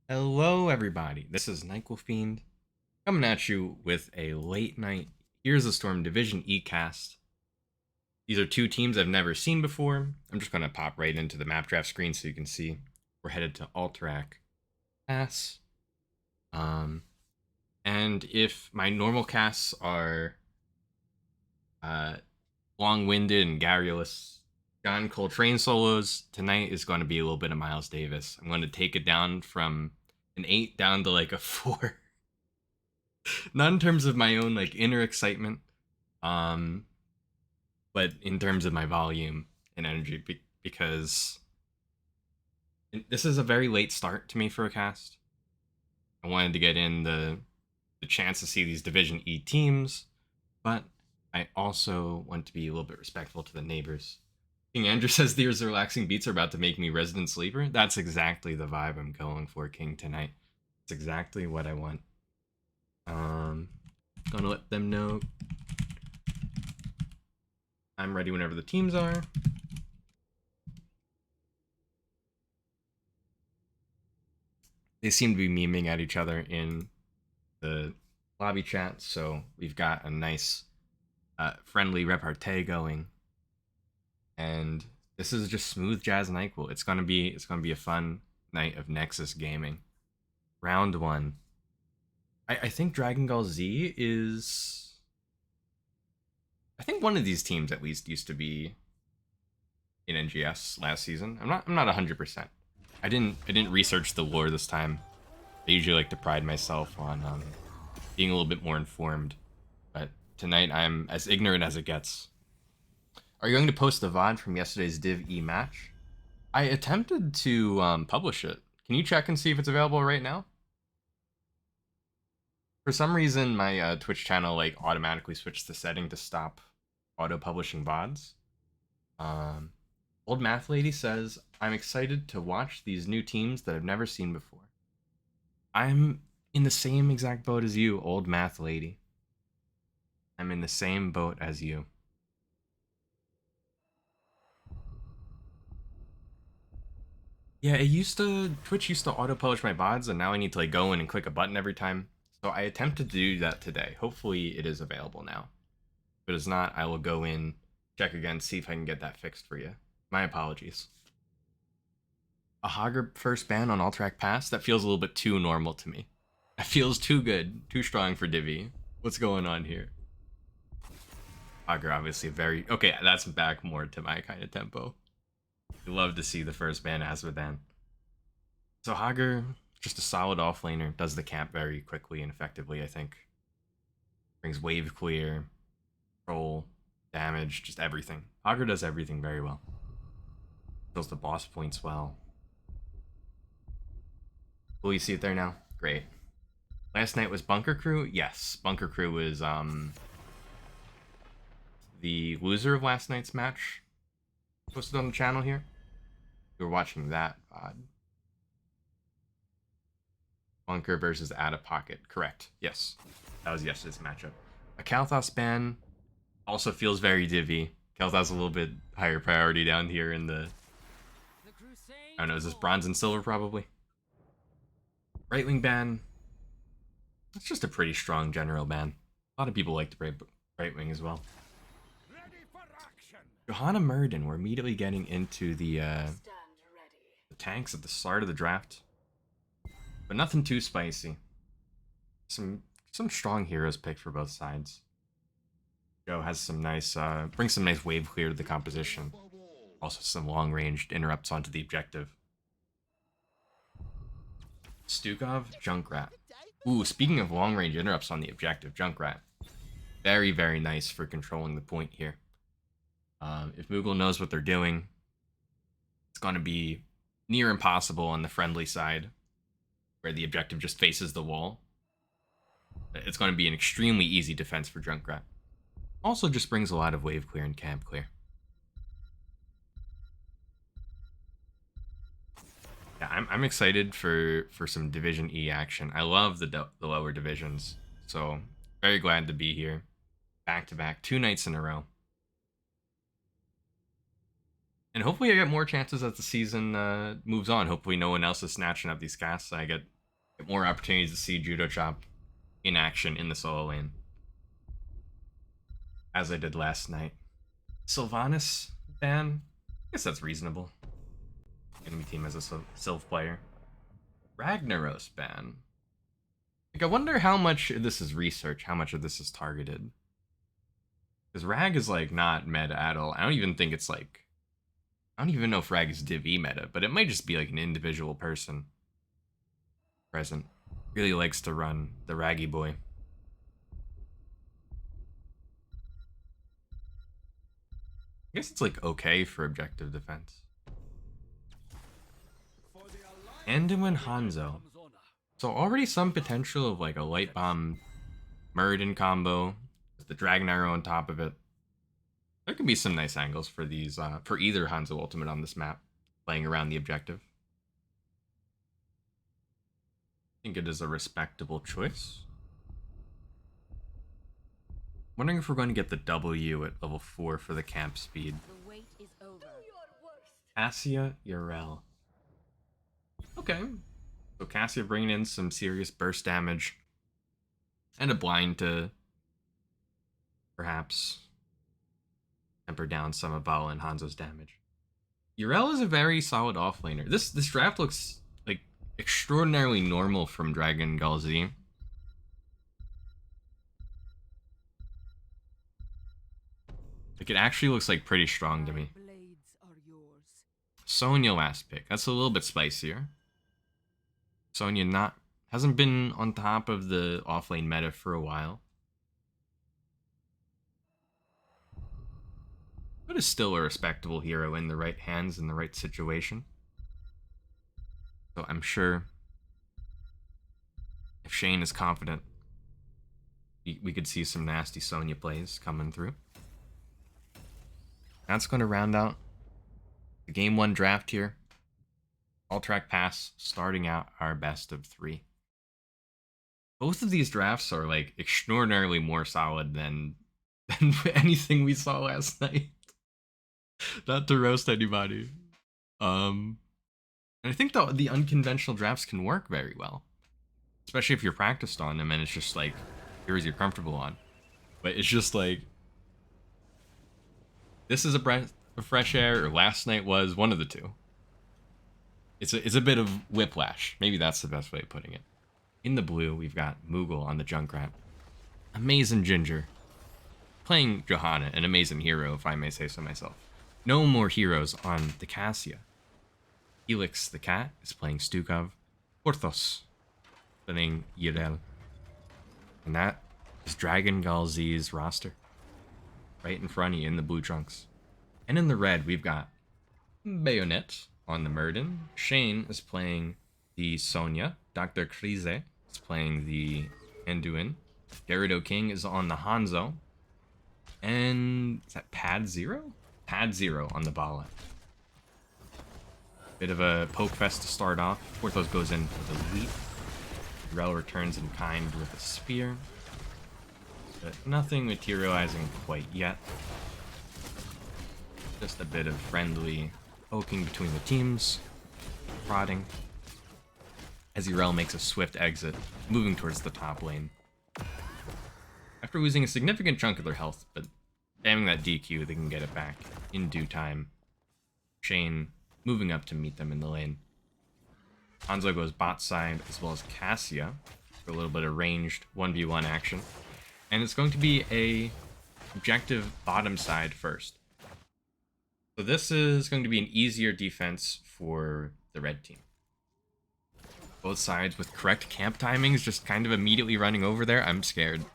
Hello, everybody. This is NyQuil Fiend coming at you with a late night Here's a Storm Division E cast. These are two teams I've never seen before. I'm just going to pop right into the map draft screen so you can see. We're headed to Alterac Pass. And if my normal casts are uh, long-winded and garrulous John Coltrane solos, tonight is going to be a little bit of Miles Davis. I'm going to take it down from an 8 down to like a 4. Not in terms of my own like inner excitement, um, but in terms of my volume and energy, because this is a very late start to me for a cast. I wanted to get in the chance to see these Division E teams, but I also want to be a little bit respectful to the neighbors. King Andrew says these relaxing beats are about to make me resident sleeper. That's exactly the vibe I'm going for, King, tonight. It's exactly what I want. Gonna let them know I'm ready whenever the teams are. They seem to be memeing at each other in the lobby chat, so we've got a nice friendly repartee going. And this is just smooth jazz and NyQuil. It's gonna be a fun night of Nexus gaming. Round one. I think Gall Z is. I think one of these teams at least used to be in NGS last season. I'm not 100%. I didn't research the lore this time. I usually like to pride myself on being a little bit more informed, but tonight I'm as ignorant as it gets. Are you going to post the VOD from yesterday's Div E match? I attempted to publish it. Can you check and see if it's available right now? For some reason, my Twitch channel like automatically switched the setting to stop auto publishing VODs. Old Math Lady says, I'm excited to watch these new teams that I've never seen before. I'm in the same exact boat as you, Old Math Lady. I'm in the same boat as you. Yeah, Twitch used to auto-publish my VODs, and now I need to like go in and click a button every time. So I attempted to do that today. Hopefully it is available now. If it is not, I will go in, check again, see if I can get that fixed for you. My apologies. A Hogger first ban on Alterac Pass? That feels a little bit too normal to me. That feels too good, too strong for Div E. What's going on here? Hogger obviously very... Okay, that's back more to my kind of tempo. You love to see the first ban Asmodan. So Hogger, just a solid offlaner, does the camp very quickly and effectively, I think. Brings wave clear, control, damage, just everything. Hogger does everything very well. Fills the boss points well. Will you see it there now? Great. Last night was Bunker Crew? Yes, Bunker Crew was the loser of last night's match. Posted on the channel here. We were watching that VOD. Bunker versus Out of Pocket. Correct. Yes. That was yesterday's matchup. A Kalthos ban also feels very divvy. Kalthos a little bit higher priority down here in the... I don't know, is this bronze and silver probably? Right wing ban. It's just a pretty strong general ban. A lot of people like the right wing as well. Johanna Murden, we're immediately getting into the tanks at the start of the draft. But nothing too spicy. Some strong heroes picked for both sides. Joe has some nice, brings some nice wave clear to the composition. Also some long-ranged interrupts onto the objective. Stukov, Junkrat. Ooh, speaking of long-range interrupts on the objective, Junkrat. Very, very nice for controlling the point here. If Moogle knows what they're doing, it's going to be near impossible on the friendly side, where the objective just faces the wall. It's going to be an extremely easy defense for Junkrat. Also just brings a lot of wave clear and camp clear. Yeah, I'm excited for some Division E action. I love the lower divisions, so very glad to be here. Back to back, 2 nights in a row. And hopefully I get more chances as the season moves on. Hopefully no one else is snatching up these casts. I get Get more opportunities to see Judo Chop in action in the solo lane, as I did last night. Sylvanas ban? I guess that's reasonable. Enemy team as a Sylph player. Ragnaros ban. Like, I wonder how much of this is research, how much of this is targeted. Because Rag is, like, not meta at all. I don't even think it's, like... I don't even know if Rag is Div E meta, but it might just be, like, an individual person present. Really likes to run the Raggy boy. I guess it's, like, okay for objective defense. Anduin Hanzo. So already some potential of, like, a Light Bomb Muradin combo with the Dragon Arrow on top of it. There can be some nice angles for these, for either Hanzo ultimate on this map, playing around the objective. I think it is a respectable choice. Wondering if we're going to get the W at level 4 for the camp speed. The wait is over. Cassia Urel. Okay. So Cassia bringing in some serious burst damage. And a blind to perhaps temper down some of Bala and Hanzo's damage. Urel is a very solid offlaner. This draft looks like extraordinarily normal from Dragon Gall Z. Like, it actually looks like pretty strong to me. Sonya last pick. That's a little bit spicier. Sonya hasn't been on top of the offlane meta for a while. But is still a respectable hero in the right hands, in the right situation. So I'm sure if Shane is confident, we could see some nasty Sonya plays coming through. That's going to round out the Game 1 draft here. All track pass, starting out our best of 3. Both of these drafts are, like, extraordinarily more solid than anything we saw last night. Not to roast anybody. And I think the unconventional drafts can work very well. Especially if you're practiced on them and it's just, like, heroes you're comfortable on. But it's just, like, this is a breath of fresh air, or last night was, one of the two. It's a bit of whiplash. Maybe that's the best way of putting it. In the blue, we've got Moogle on the Junkrat. Amazing Ginger. Playing Johanna, an amazing hero, if I may say so myself. No more heroes on the Cassia. Helix the cat is playing Stukov. Porthos playing Yirel. And that is Dragon Gall Z's roster. Right in front of you in the blue trunks. And in the red, we've got Bayonet on the Muradin. Shane is playing the Sonya. Dr. Krize is playing the Anduin. Gyarados King is on the Hanzo. And is that Pad Zero? Pad Zero on the Bala. Bit of a poke fest to start off. Porthos goes in for the leap. Rel returns in kind with a spear. But nothing materializing quite yet. Just a bit of friendly poking between the teams. Prodding. As Urel makes a swift exit, moving towards the top lane. After losing a significant chunk of their health, but spamming that DQ, they can get it back in due time. Shane moving up to meet them in the lane. Hanzo goes bot side, as well as Cassia, for a little bit of ranged 1v1 action. And it's going to be a objective bottom side first. So this is going to be an easier defense for the red team. Both sides with correct camp timings, just kind of immediately running over there. I'm scared.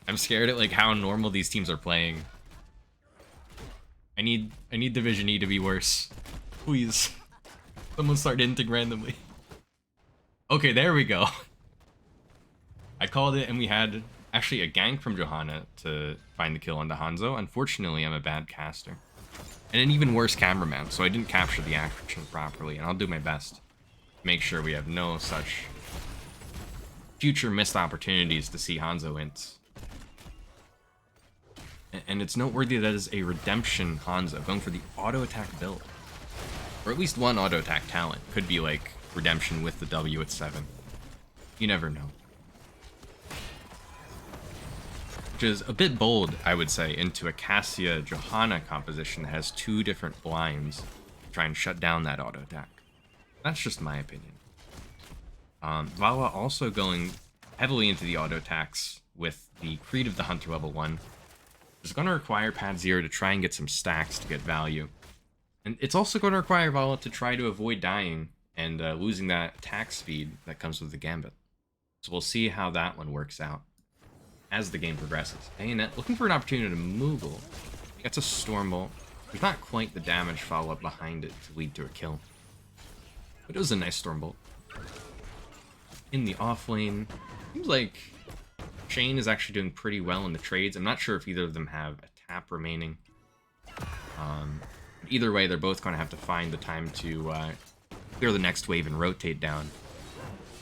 I'm scared at, like, how normal these teams are playing. I need Division E to be worse. Please. Someone start inting randomly. Okay, there we go. I called it, and we had actually a gank from Johanna to find the kill on the Hanzo. Unfortunately, I'm a bad caster. And an even worse cameraman, so I didn't capture the action properly, and I'll do my best to make sure we have no such future missed opportunities to see Hanzo ints. And it's noteworthy that is a redemption Hanzo, going for the auto attack build. Or at least one auto attack talent. Could be like redemption with the W at 7. You never know. Which is a bit bold, I would say, into a Cassia Johanna composition that has 2 different blinds to try and shut down that auto attack. That's just my opinion. Vala also going heavily into the auto attacks with the Creed of the Hunter level 1. It's going to require Pad 0 to try and get some stacks to get value. And it's also going to require Vala to try to avoid dying and losing that attack speed that comes with the Gambit. So we'll see how that one works out as the game progresses. Bayonet looking for an opportunity to Moogle. Gets a Stormbolt. There's not quite the damage follow-up behind it to lead to a kill. But it was a nice Stormbolt. In the off lane, seems like Shane is actually doing pretty well in the trades. I'm not sure if either of them have a tap remaining. Either way, they're both going to have to find the time to clear the next wave and rotate down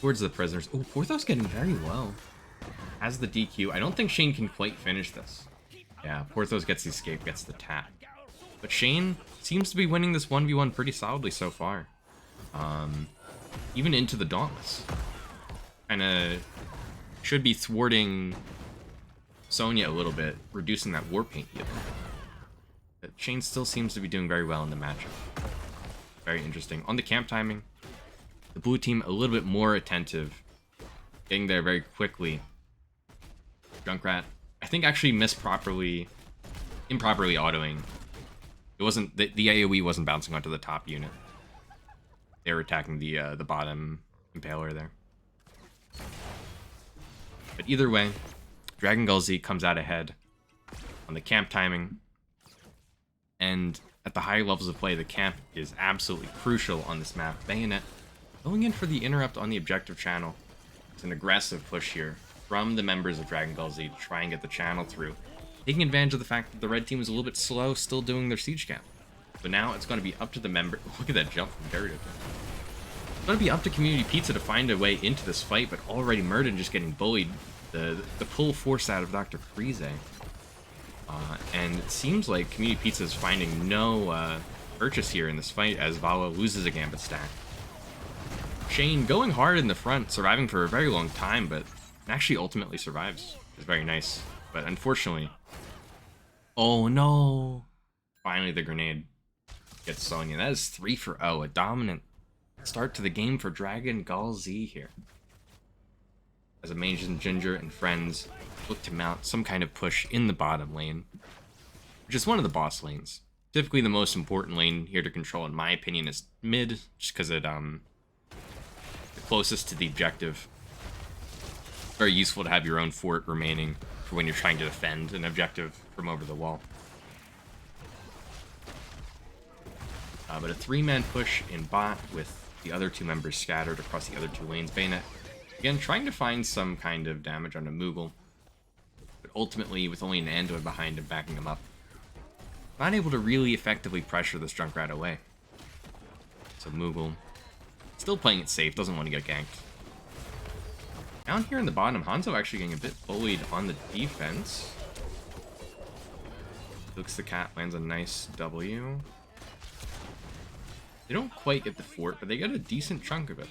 towards the prisoners. Oh, Porthos getting very low. Has the DQ. I don't think Shane can quite finish this. Yeah, Porthos gets the escape, gets the tap. But Shane seems to be winning this 1v1 pretty solidly so far. Even into the Dauntless. Kinda should be thwarting Sonya a little bit, reducing that war paint heal. But Shane still seems to be doing very well in the matchup. Very interesting. On the camp timing, the blue team a little bit more attentive. Getting there very quickly. Junkrat, I think, actually improperly autoing. It wasn't the AoE wasn't bouncing onto the top unit. They were attacking the bottom Impaler there. But either way, Dragon Gall Z comes out ahead on the camp timing. And at the higher levels of play, the camp is absolutely crucial on this map. Bayonet going in for the interrupt on the objective channel. It's an aggressive push here from the members of Dragon Gall Z to try and get the channel through. Taking advantage of the fact that the red team was a little bit slow still doing their siege camp. So now it's going to be up to the member. Look at that jump from Gyarados. It's going to be up to Community Pizza to find a way into this fight, but already Murden just getting bullied. The pull force out of Dr. Freeze. And it seems like Community Pizza is finding no purchase here in this fight as Vala loses a Gambit stack. Shane going hard in the front, surviving for a very long time, but actually ultimately survives. It's very nice. But unfortunately... Oh no! Finally the grenade gets Sonya. That is 3 for 0. A dominant start to the game for Dragon Gall Z here. As a Mage and Ginger and friends look to mount some kind of push in the bottom lane, which is one of the boss lanes. Typically the most important lane here to control, in my opinion, is mid, just because it the closest to the objective. Very useful to have your own fort remaining for when you're trying to defend an objective from over the wall. But a 3-man push in bot with the other 2 members scattered across the other 2 lanes. Bayonet, again, trying to find some kind of damage on a Moogle. But ultimately, with only an Anduin behind him backing him up, not able to really effectively pressure this Junkrat away. So Moogle, still playing it safe, doesn't want to get ganked. Down here in the bottom, Hanzo actually getting a bit bullied on the defense. Looks the cat, lands a nice W. They don't quite get the fort, but they get a decent chunk of it.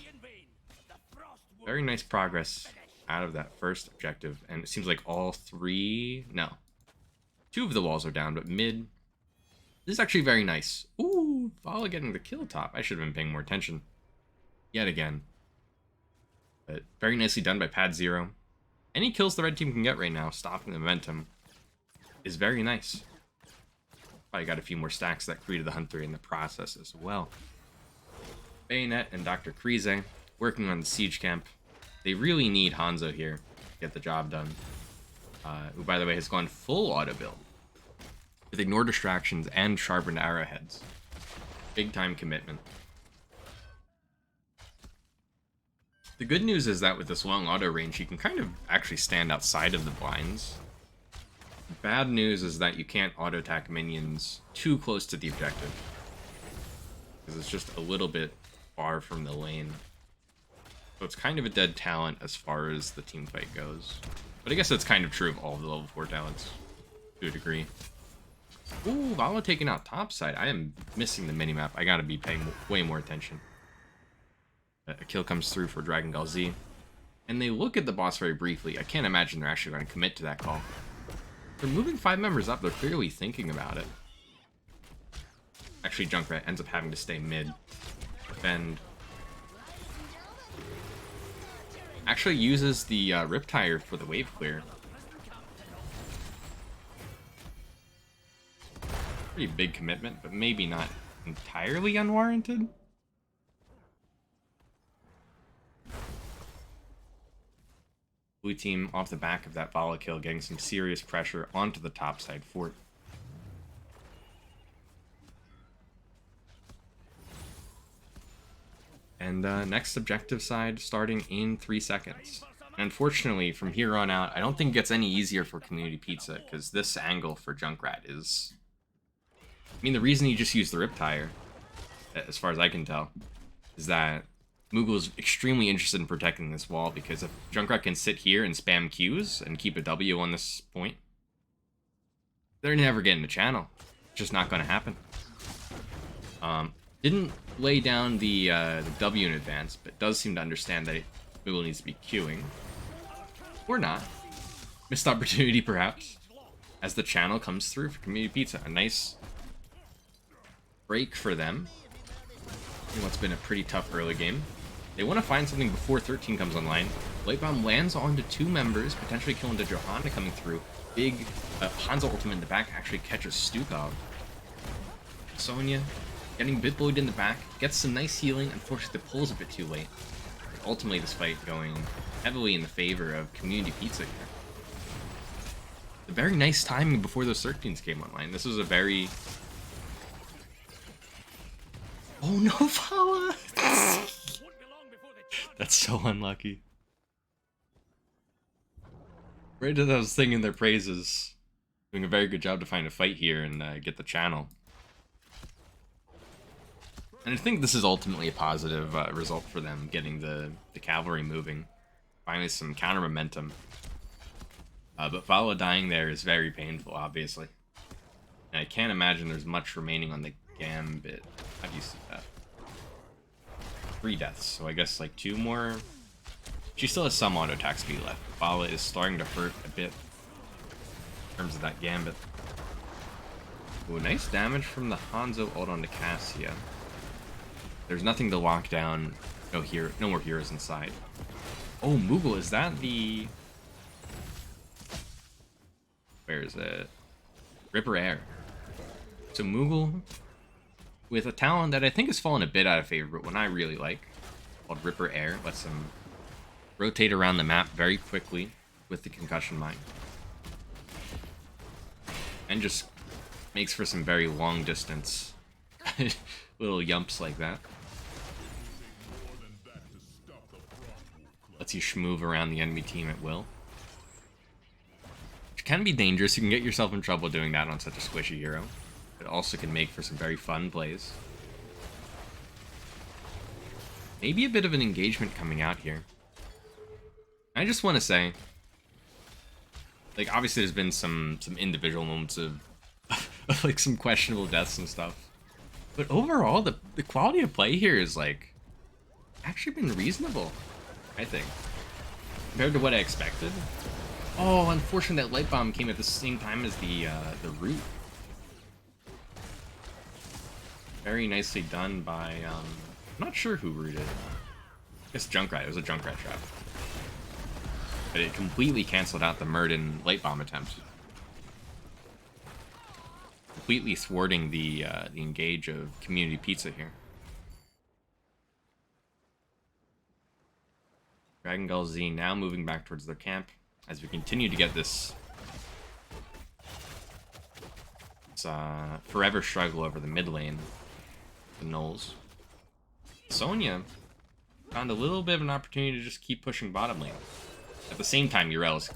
Very nice progress out of that first objective, and it seems like all 2 of the walls are down, but mid, this is actually very nice. Ooh, Vala getting the kill top. I should have been paying more attention yet again. But very nicely done by Pad 0. Any kills the red team can get right now, stopping the momentum, is very nice. Probably got a few more stacks that Creed of the Hunter in the process as well. Bayonet and Dr. Krize working on the siege camp. They really need Hanzo here to get the job done. Who, by the way, has gone full auto build with ignore distractions and sharpened arrowheads. Big time commitment. The good news is that with this long auto range, you can kind of actually stand outside of the blinds. The bad news is that you can't auto attack minions too close to the objective, because it's just a little bit far from the lane. So it's kind of a dead talent as far as the team fight goes. But I guess that's kind of true of all of the level 4 talents, to a degree. Ooh, Vala taking out topside. I am missing the minimap. I gotta be paying way more attention. A kill comes through for Dragon Gall Z. And they look at the boss very briefly. I can't imagine they're actually going to commit to that call. They're moving 5 members up. They're clearly thinking about it. Actually, Junkrat ends up having to stay mid. Defend. Actually uses the Riptire for the wave clear. Pretty big commitment, but maybe not entirely unwarranted. Blue team off the back of that volley kill, getting some serious pressure onto the topside fort. And next objective side starting in 3 seconds. And unfortunately, from here on out, I don't think it gets any easier for Community Pizza, because this angle for Junkrat is... I mean, the reason he just used the Riptire, as far as I can tell, is that Moogle is extremely interested in protecting this wall, because if Junkrat can sit here and spam Qs and keep a W on this point, they're never getting the channel. It's just not going to happen. Didn't lay down the W in advance, but does seem to understand that Moogle needs to be queuing. Or not. Missed opportunity, perhaps, as the channel comes through for Community Pizza. A nice break for them in what's been a pretty tough early game. They want to find something before 13 comes online. Light Bomb lands onto 2 members, potentially killing the Johanna coming through. Big Hanzo ultimate in the back actually catches Stukov. Sonya getting bit bullied in the back, gets some nice healing. Unfortunately, the pull's a bit too late. But ultimately, this fight going heavily in the favor of Community Pizza here. A very nice timing before those 13s came online. This was a very... Oh no, Fala! That's so unlucky. Right as I was singing their praises, doing a very good job to find a fight here and get the channel. And I think this is ultimately a positive result for them, getting the cavalry moving. Finally some counter momentum. But Fala dying there is very painful, obviously. And I can't imagine there's much remaining on the Gambit. How do you see that? 3 deaths, so I guess like 2 more. She still has some auto attack speed left. Fala is starting to hurt a bit in terms of that Gambit. Ooh, nice damage from the Hanzo ult onto Cassia. There's nothing to lock down. No more heroes inside. Oh, Moogle, is that the... Where is it? Ripper Air. So Moogle, with a talent that I think has fallen a bit out of favor, but one I really like, called Ripper Air, lets him rotate around the map very quickly with the concussion mine. And just makes for some very long distance little yumps like that. Lets you schmoove around the enemy team at will. Which can be dangerous. You can get yourself in trouble doing that on such a squishy hero. It also can make for some very fun plays. Maybe a bit of an engagement coming out here. I just want to say, like, obviously there's been some individual moments of like some questionable deaths and stuff. But overall, the quality of play here is like actually been reasonable, I think, compared to what I expected. Oh, unfortunately, that light bomb came at the same time as the root. Very nicely done by I'm not sure who rooted. I guess Junkrat. It was a Junkrat trap, but it completely canceled out the Murden light bomb attempt, completely thwarting the engage of Community Pizza here. Gall Z now moving back towards their camp as we continue to get this forever struggle over the mid lane. The Knolls. Sonya found a little bit of an opportunity to just keep pushing bottom lane. At the same time, Urel's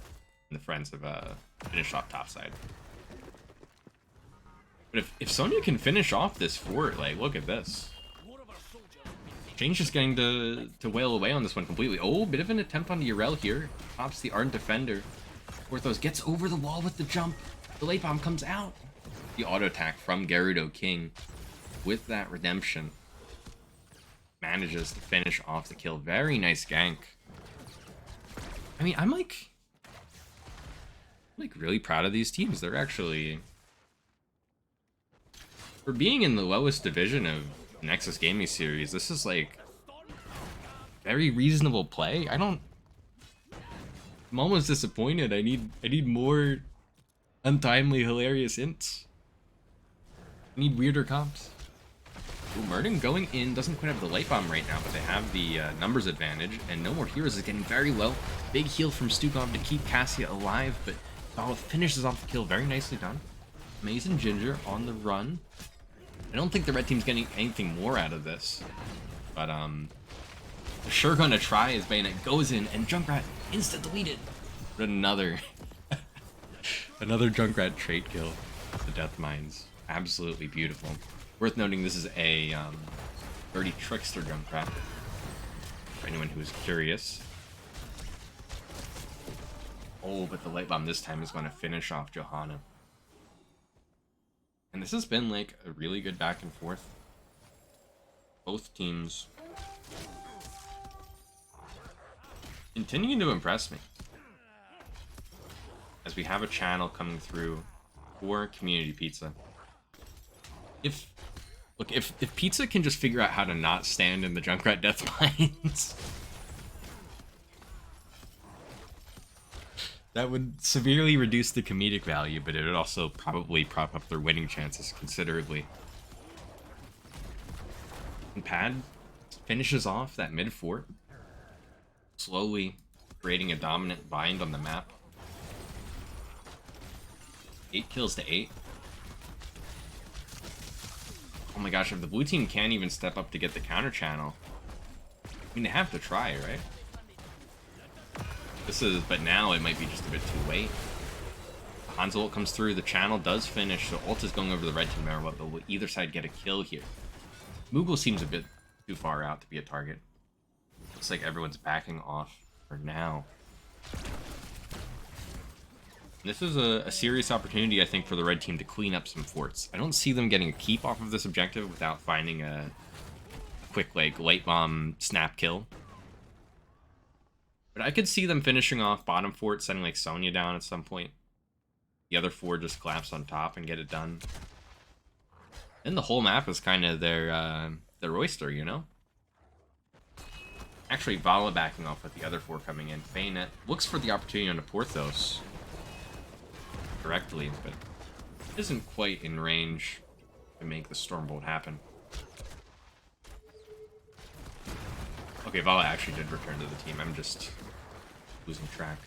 and the friends have finished off top side. But if Sonya can finish off this fort, like, look at this. Shane's just getting to wail away on this one completely. Oh, bit of an attempt on Urel here. Pops the Ardent Defender. Orthos gets over the wall with the jump. The late bomb comes out. The auto attack from Gerudo King with that redemption manages to finish off the kill. Very nice gank. I mean, I'm like really proud of these teams. They're actually, for being in the lowest division of Nexus Gaming Series, this is like very reasonable play. I'm almost disappointed. I need more untimely hilarious ints. I need weirder comps. Ooh, Murden going in, doesn't quite have the light bomb right now, but they have the numbers advantage, and No More Heroes is getting very low. Big heal from Stukov to keep Cassia alive, but Gall finishes off the kill. Very nicely done. Amazing Ginger on the run. I don't think the red team's getting anything more out of this, but they're sure gonna try as Bayonet goes in, and Junkrat insta deleted. But another another Junkrat trait kill. The Death Mines. Absolutely beautiful. Worth noting, this is a Dirty Trickster Junkrat, for anyone who is curious. Oh, but the light bomb this time is going to finish off Johanna. And this has been like a really good back and forth. Both teams continuing to impress me. As we have a channel coming through for Community Pizza. If Pizza can just figure out how to not stand in the Junkrat Death Mines, that would severely reduce the comedic value, but it would also probably prop up their winning chances considerably. And Pad finishes off that mid fort, slowly creating a dominant bind on the map. 8 kills to 8. Oh my gosh, if the blue team can't even step up to get the counter channel, I mean, they have to try, right? But now it might be just a bit too late. Han's ult comes through, the channel does finish, so ult is going over the red team now, but will either side get a kill here? Moogle seems a bit too far out to be a target. Looks like everyone's backing off for now. This is a serious opportunity, I think, for the red team to clean up some forts. I don't see them getting a keep off of this objective without finding a quick, like, light bomb snap kill. But I could see them finishing off bottom fort, sending, like, Sonya down at some point. The other four just collapse on top and get it done. And the whole map is kind of their oyster, you know? Actually, Vala backing off with the other four coming in. Bayonet looks for the opportunity on the Porthos correctly, but isn't quite in range to make the Stormbolt happen. Okay, Vala actually did return to the team. I'm just losing track.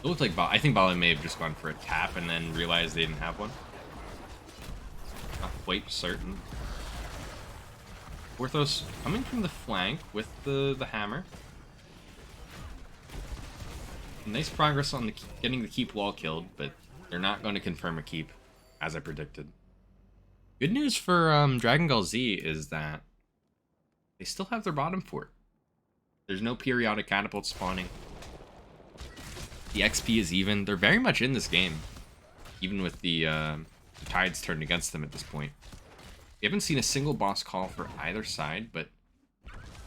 It looked like I think Vala may have just gone for a tap and then realized they didn't have one. Not quite certain. Porthos coming from the flank with the hammer. Nice progress on getting the keep wall killed, but they're not going to confirm a keep, as I predicted. Good news for Gall Z is that they still have their bottom fort. There's no periodic catapult spawning. The XP is even. They're very much in this game, even with the tides turned against them at this point. We haven't seen a single boss call for either side, but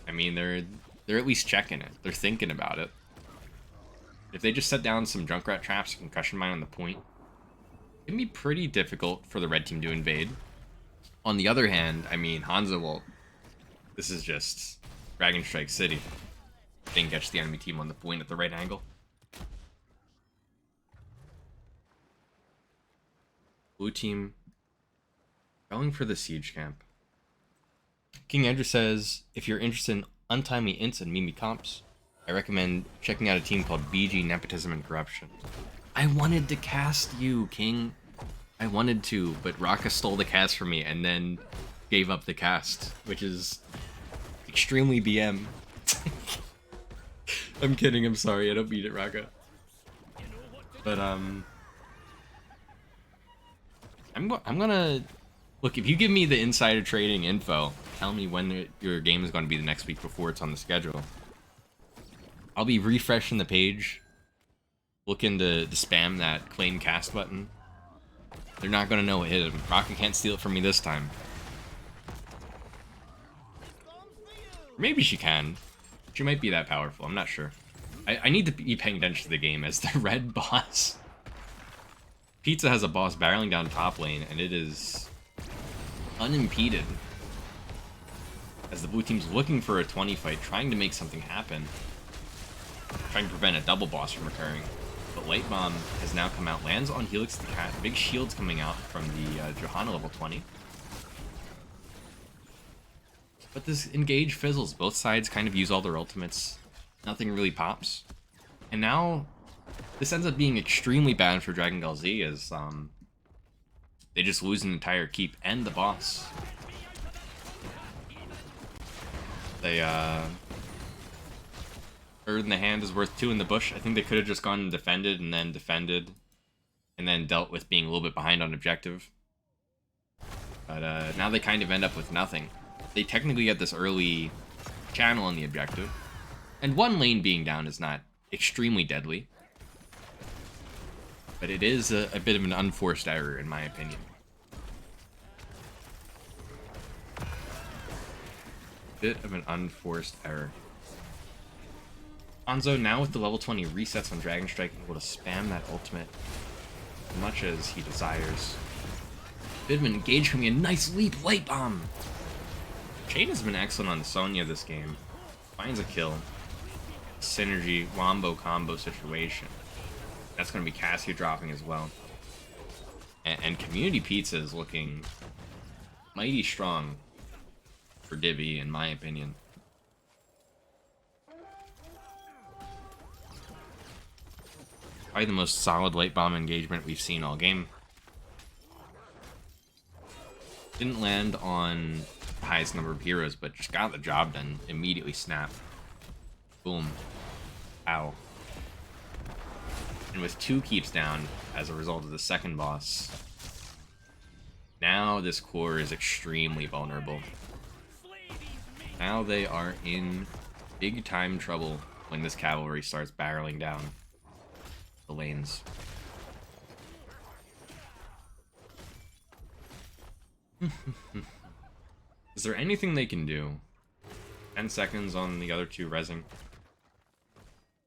I mean, they're at least checking it. They're thinking about it. If they just set down some Junkrat traps, concussion mine on the point, it can be pretty difficult for the red team to invade. On the other hand, I mean, Hanzo, well, this is just Dragon Strike City. Didn't catch the enemy team on the point at the right angle. Blue team going for the siege camp. King Andrew says, if you're interested in untimely ints and meme comps, I recommend checking out a team called BG Nepotism and Corruption. I wanted to cast you, King. I wanted to, but Raka stole the cast from me and then gave up the cast, which is extremely BM. I'm kidding, I'm sorry, I don't beat it, Raka. But, I'm gonna... Look, if you give me the insider trading info, tell me when your game is going to be the next week before it's on the schedule. I'll be refreshing the page, looking to spam that claim cast button. They're not going to know what hit him. Rocket can't steal it from me this time. Maybe she can. She might be that powerful, I'm not sure. I need to be paying attention to the game as the red boss. Pizza has a boss barreling down top lane, and it is unimpeded. As the blue team's looking for a 20 fight, trying to make something happen. Trying to prevent a double boss from occurring. But Light Bomb has now come out, lands on Helix the Cat. Big shields coming out from the Johanna level 20. But this engage fizzles. Both sides kind of use all their ultimates. Nothing really pops. And now, this ends up being extremely bad for Dragon Gall Z as they just lose an entire keep and the boss. They, bird in the hand is worth 2 in the bush. I think they could have just gone and defended, and then dealt with being a little bit behind on objective. But now they kind of end up with nothing. They technically get this early channel on the objective. And one lane being down is not extremely deadly. But it is a bit of an unforced error, in my opinion. Bit of an unforced error. Hanzo now with the level 20 resets on Dragon Strike, able to spam that ultimate as much as he desires. Bit of an engage coming in. Nice leap, Light Bomb! Shade has been excellent on Sonya this game. Finds a kill. Synergy, wombo combo situation. That's going to be Cassia dropping as well. And Community Pizza is looking mighty strong for Div E, in my opinion. Probably the most solid Light Bomb engagement we've seen all game. Didn't land on the highest number of heroes, but just got the job done. Immediately snap. Boom. Ow. And with 2 keeps down as a result of the second boss, now this core is extremely vulnerable. Now they are in big time trouble when this cavalry starts barreling down the lanes. Is there anything they can do? 10 seconds on the other 2 rezzing.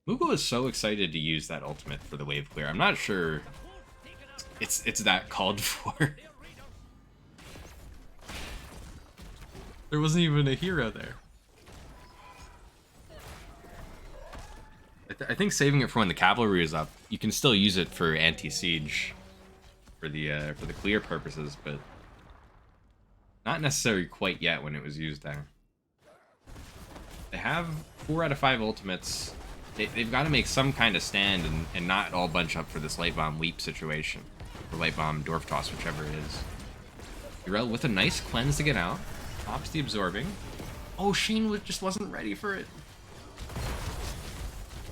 Mugo is so excited to use that ultimate for the wave clear. I'm not sure it's that called for. There wasn't even a hero there. I think saving it for when the cavalry is up. You can still use it for anti-siege for the clear purposes, but not necessary quite yet when it was used there. They have 4 out of 5 ultimates. They've got to make some kind of stand and not all bunch up for this Light Bomb leap situation. Or Light Bomb Dwarf Toss, whichever it is. Urel with a nice cleanse to get out. Pops the absorbing. Oh, Sheen just wasn't ready for it.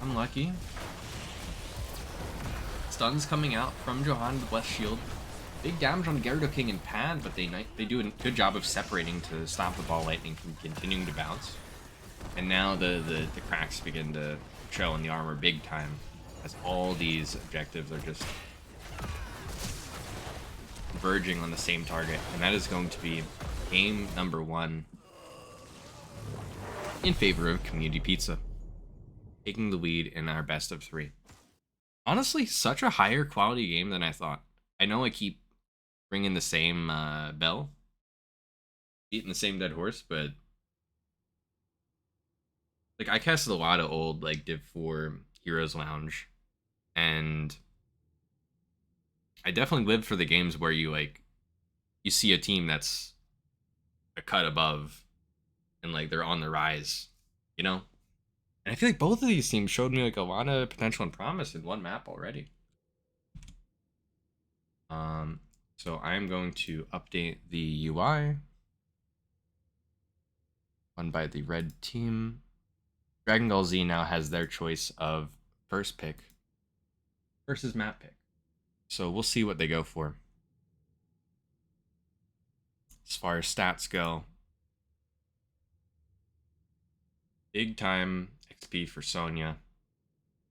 Unlucky. Stuns coming out from Johanna with Blessed Shield. Big damage on Gyarados King and Pad, but they do a good job of separating to stop the ball lightning from continuing to bounce. And now the cracks begin to show in the armor big time, as all these objectives are just converging on the same target, and that is going to be game number 1 in favor of Community Pizza, taking the lead in our best of 3. Honestly, such a higher quality game than I thought. I know I keep bringing the same bell, beating the same dead horse, but like I casted a lot of old like Div 4 Heroes Lounge, and I definitely lived for the games where you see a team that's a cut above and like they're on the rise, you know? And I feel like both of these teams showed me like a lot of potential and promise in one map already. So I'm going to update the UI. Won by the red team. Dragon Gall Z now has their choice of first pick versus map pick. So we'll see what they go for. As far as stats go, big time XP for Sonya.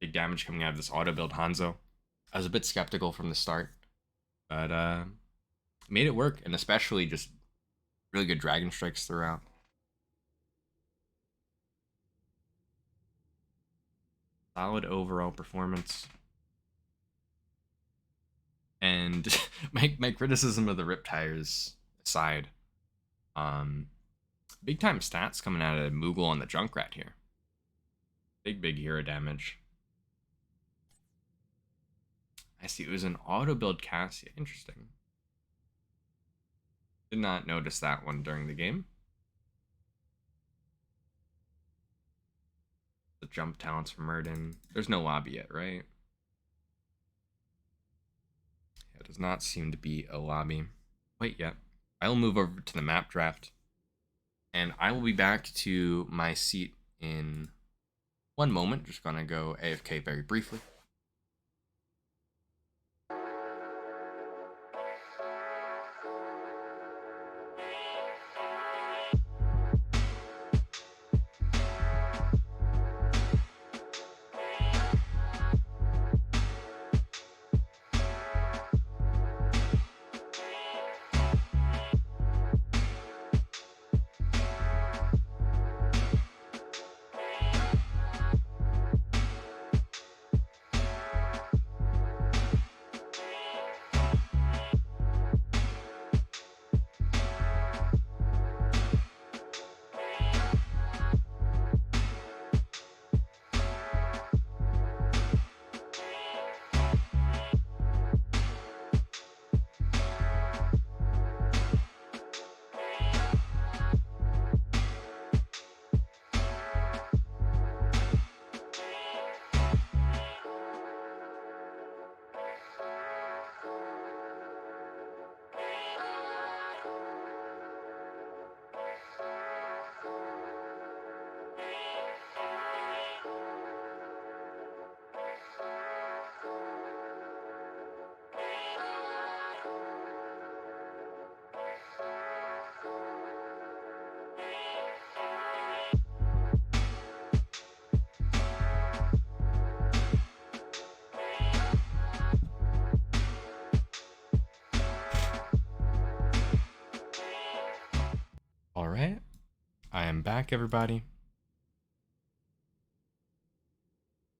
Big damage coming out of this auto build Hanzo. I was a bit skeptical from the start, but made it work, and especially just really good dragon strikes throughout. solid overall performance. And my criticism of the rip tires aside, um, big time stats coming out of Moogle and the Junkrat here. Big hero damage. I see it was an auto build Cassia. Interesting. Did not notice that one during the game. The jump talents from Murden. There's no lobby yet, right? It does not seem to be a lobby quite yet. I'll move over to the map draft, and I will be back to my seat in one moment. Just gonna go AFK very briefly. All right, I am back, everybody.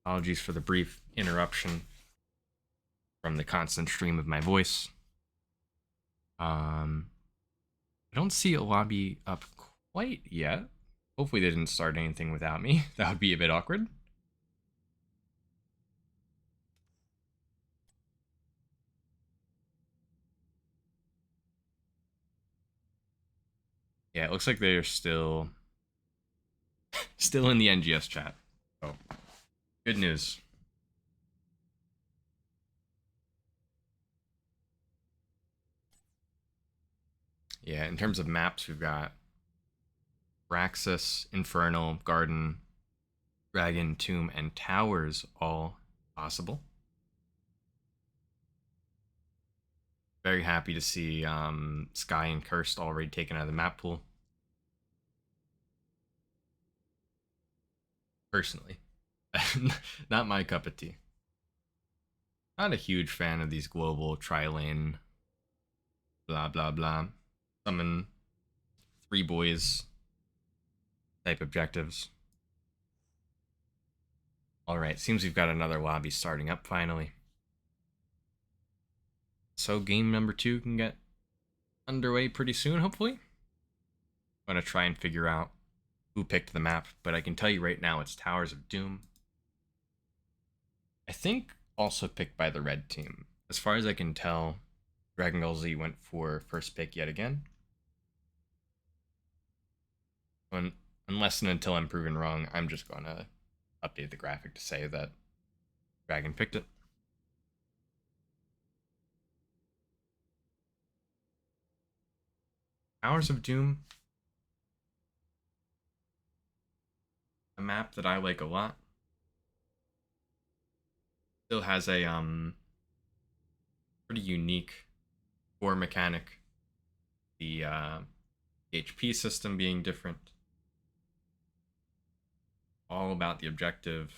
Apologies for the brief interruption from the constant stream of my voice. I don't see a lobby up quite yet. Hopefully they didn't start anything without me. That would be a bit awkward. Yeah, it looks like they're still in the NGS chat. Oh, good news. Yeah, in terms of maps, we've got Raxus, Infernal, Garden, Dragon, Tomb, and Towers all possible. Very happy to see Sky and Cursed already taken out of the map pool. Personally, not my cup of tea. Not a huge fan of these global tri-lane blah blah blah summon 3 boys type objectives. Alright, seems we've got another lobby starting up finally. So game number 2 can get underway pretty soon, hopefully. I'm gonna try and figure out who picked the map, but I can tell you right now it's Towers of Doom. I think also picked by the red team. As far as I can tell, Gall Z went for first pick yet again. Unless and until I'm proven wrong, I'm just gonna update the graphic to say that Dragon picked it. Towers of Doom, a map that I like a lot. Still has a pretty unique core mechanic. The HP system being different. All about the objective.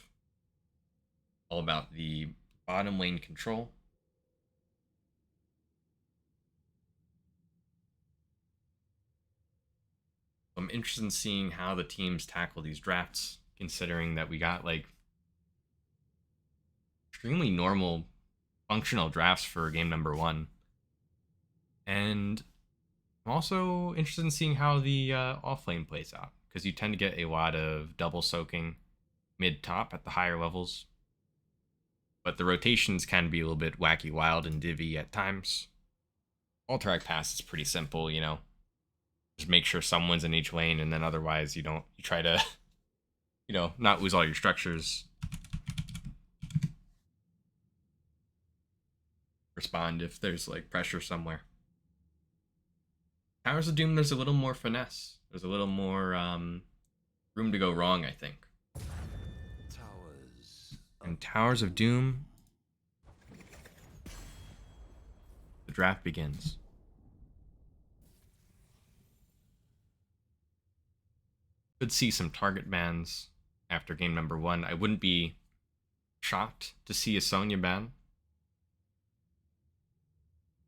All about the bottom lane control. I'm interested in seeing how the teams tackle these drafts, considering that we got like extremely normal, functional drafts for game number one. And I'm also interested in seeing how the off lane plays out, because you tend to get a lot of double soaking mid top at the higher levels. But the rotations can be a little bit wacky wild in Div E at times. Alterac pass is pretty simple, you know. Just make sure someone's in each lane, and then otherwise you try to, you know, not lose all your structures. Respond if there's like pressure somewhere. Towers of Doom, there's a little more finesse. There's a little more room to go wrong, I think. And Towers of Doom, the draft begins. Could see some target bans after game number one. I wouldn't be shocked to see a Sonya ban.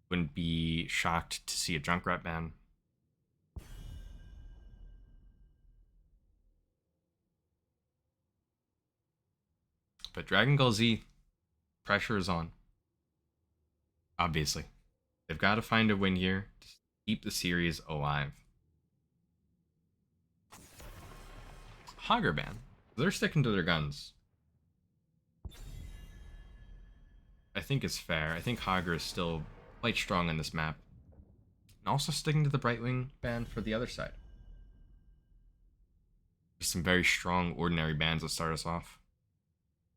Wouldn't be shocked to see a Junkrat ban. But Dragon Gall Z, pressure is on. Obviously. They've got to find a win here to keep the series alive. Hogger ban. They're sticking to their guns. I think it's fair. I think Hogger is still quite strong on this map. And also sticking to the Brightwing ban for the other side. There's some very strong ordinary bans that start us off.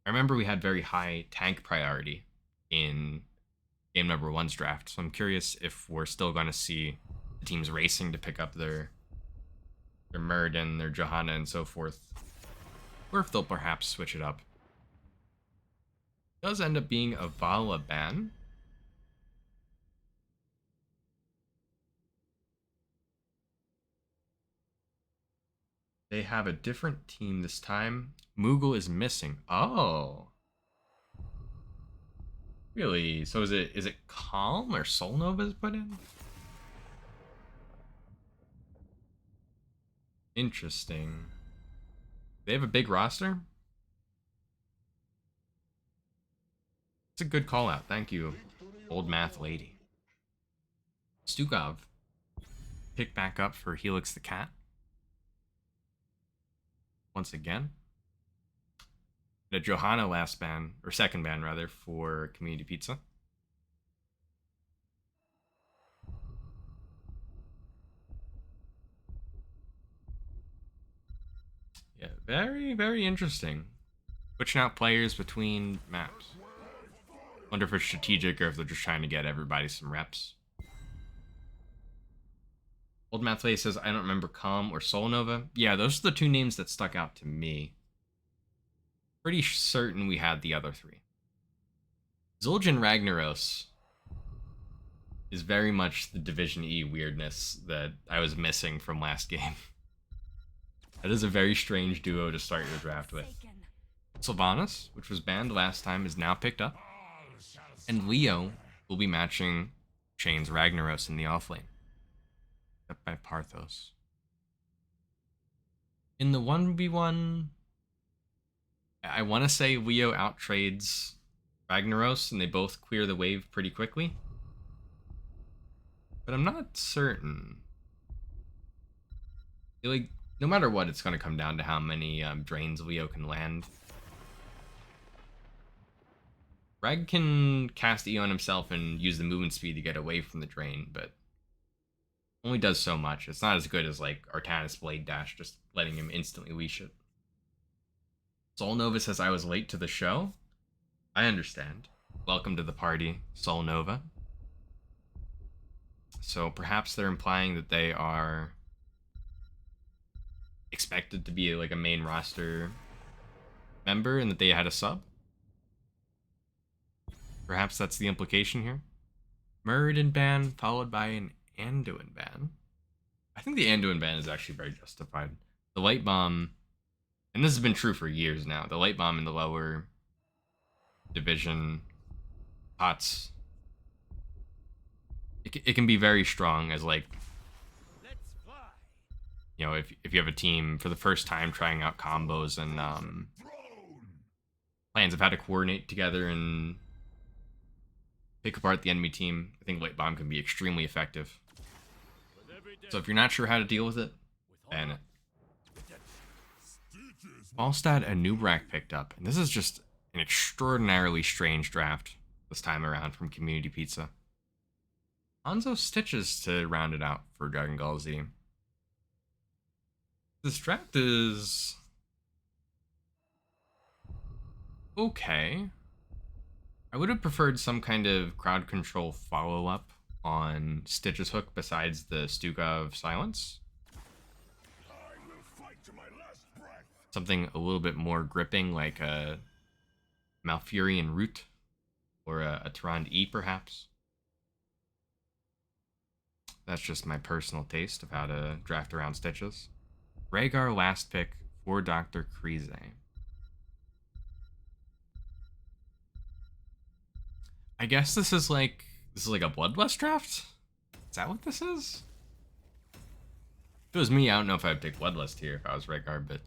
I remember we had very high tank priority in game number one's draft, so I'm curious if we're still going to see the teams racing to pick up their Muradin, their Johanna, and so forth, or if they'll perhaps switch it up. It does end up being a Vala ban. They have a different team this time. Moogle is missing. Oh. Really? So is it Calm or Soul Nova's put in? Interesting. They have a big roster? It's a good call out. Thank you, old math lady. Stukov picked back up for Helix the Cat. Once again. The Johanna last ban, or second ban rather, for Community Pizza. Yeah, very, very interesting. Switching out players between maps. Wonder if it's strategic or if they're just trying to get everybody some reps. Old Mathley says, I don't remember Calm or Soul Nova. Yeah, those are the two names that stuck out to me. Pretty certain we had the other three. Zul'jin Ragnaros is very much the Division E weirdness that I was missing from last game. That is a very strange duo to start your draft with. Sylvanas, which was banned last time, is now picked up. And Leo will be matching Shane's Ragnaros in the offlane. Up by Parthos. In the 1v1, I want to say Leo outtrades Ragnaros and they both clear the wave pretty quickly. But I'm not certain. Like, no matter what, it's going to come down to how many drains Leo can land. Rag can cast Eon himself and use the movement speed to get away from the drain, but only does so much. It's not as good as like Artanis Blade Dash, just letting him instantly leash it. Soul Nova says I was late to the show. I understand. Welcome to the party, Soul Nova. So perhaps they're implying that they are expected to be like a main roster member and that they had a sub. Perhaps that's the implication here. Muradin ban followed by an Anduin ban. I think the Anduin ban is actually very justified. The light bomb, and this has been true for years now, the light bomb in the lower division pots, it can be very strong as like, you know, if you have a team for the first time trying out combos and plans of how to coordinate together and pick apart the enemy team, I think Light Bomb can be extremely effective. So if you're not sure how to deal with it, ban it. Falstad and Nubrak picked up, and this is just an extraordinarily strange draft this time around from Community Pizza. Hanzo Stitches to round it out for Dragon Gall Z. This draft is okay. I would have preferred some kind of crowd control follow-up on Stitch's hook besides the Stuka of Silence. Something a little bit more gripping, like a Malfurion Root or a Tyrande E, perhaps. That's just my personal taste of how to draft around Stitches. Rhaegar last pick for Dr. Krize. I guess this is like a Bloodlust draft? Is that what this is? If it was me, I don't know if I'd pick Bloodlust here if I was Rhaegar, but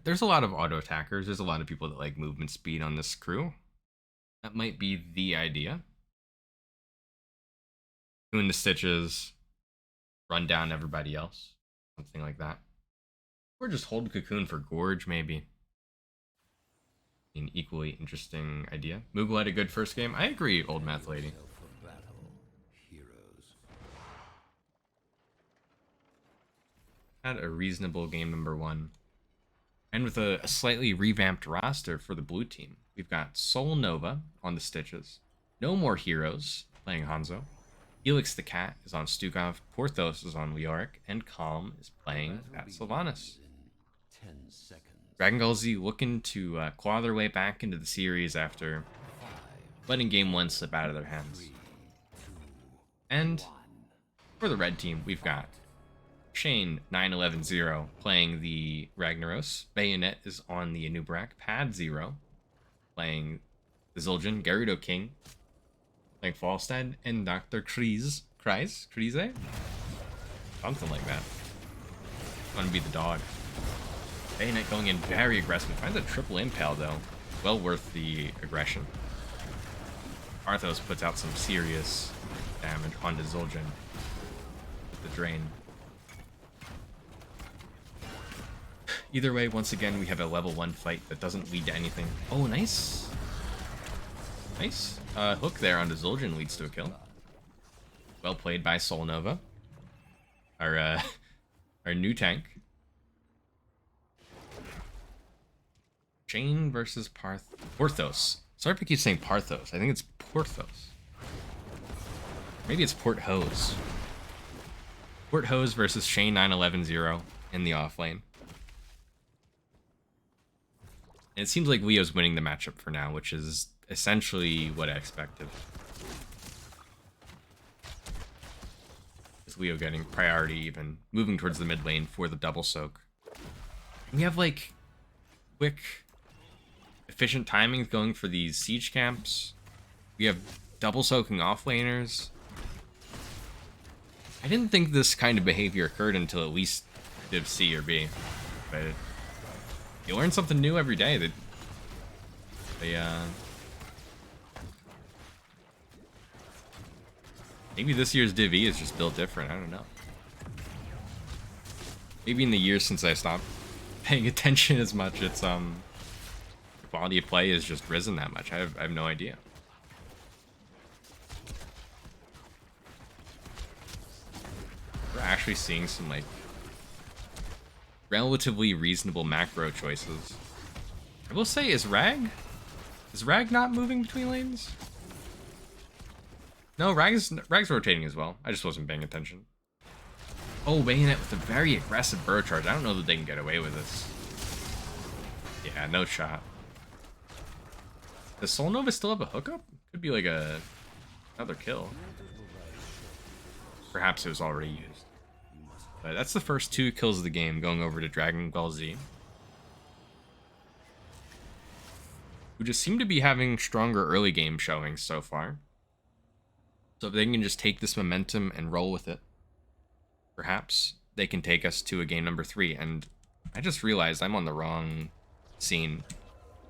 there's a lot of auto attackers. There's a lot of people that like movement speed on this crew. That might be the idea. Doing the Stitches, run down everybody else, something like that. Or just hold Cocoon for Gorge, maybe. An equally interesting idea. Moogle had a good first game. I agree, Old Math Lady. Had a reasonable game number 1. And with a slightly revamped roster for the blue team. We've got Soul Nova on the Stitches. No More Heroes playing Hanzo. Helix the Cat is on Stukov. Porthos is on Leoric. And Calm is playing at Sylvanas. Dragon Gall Z looking to claw their way back into the series after letting Game 1 slip out of their hands. And for the red team, we've got Shane 9110 playing the Ragnaros. Bayonet is on the Anubrak. Pad 0 playing the Zul'jin. Gerudo King playing Falstad. And Dr. Krize? Something like that. I'm gonna be the dog. Bayonet going in very aggressive. Finds a triple impale though. Well worth the aggression. Arthos puts out some serious damage onto Zul'jin with the drain. Either way, once again, we have a level 1 fight that doesn't lead to anything. Oh, nice. Nice. Hook there onto Zul'jin leads to a kill. Well played by Soul Nova. Our new tank. Shane versus Porthos. Sorry if I keep saying Parthos. I think it's Porthos. Maybe it's Porthos. Porthos versus Shane 9110 in the offlane. And it seems like Leo's winning the matchup for now, which is essentially what I expected. With Leo getting priority even, moving towards the mid lane for the double soak. We have like quick, efficient timings going for these siege camps. We have double soaking offlaners. I didn't think this kind of behavior occurred until at least Div C or B, but you learn something new every day. That maybe this year's Div E is just built different. I don't know. Maybe in the years since I stopped paying attention as much, it's the quality of play has just risen that much. I have no idea. We're actually seeing some like relatively reasonable macro choices. I will say, is Rag not moving between lanes? No, Rag's rotating as well. I just wasn't paying attention. Oh, Bayonet with a very aggressive burrow charge. I don't know that they can get away with this. Yeah, no shot. Does Soul Nova still have a hookup? Could be like another kill. Perhaps it was already used. But that's the first 2 kills of the game going over to Dragon Gall Z, who just seem to be having stronger early game showings so far. So if they can just take this momentum and roll with it, perhaps they can take us to a game number 3. And I just realized I'm on the wrong scene.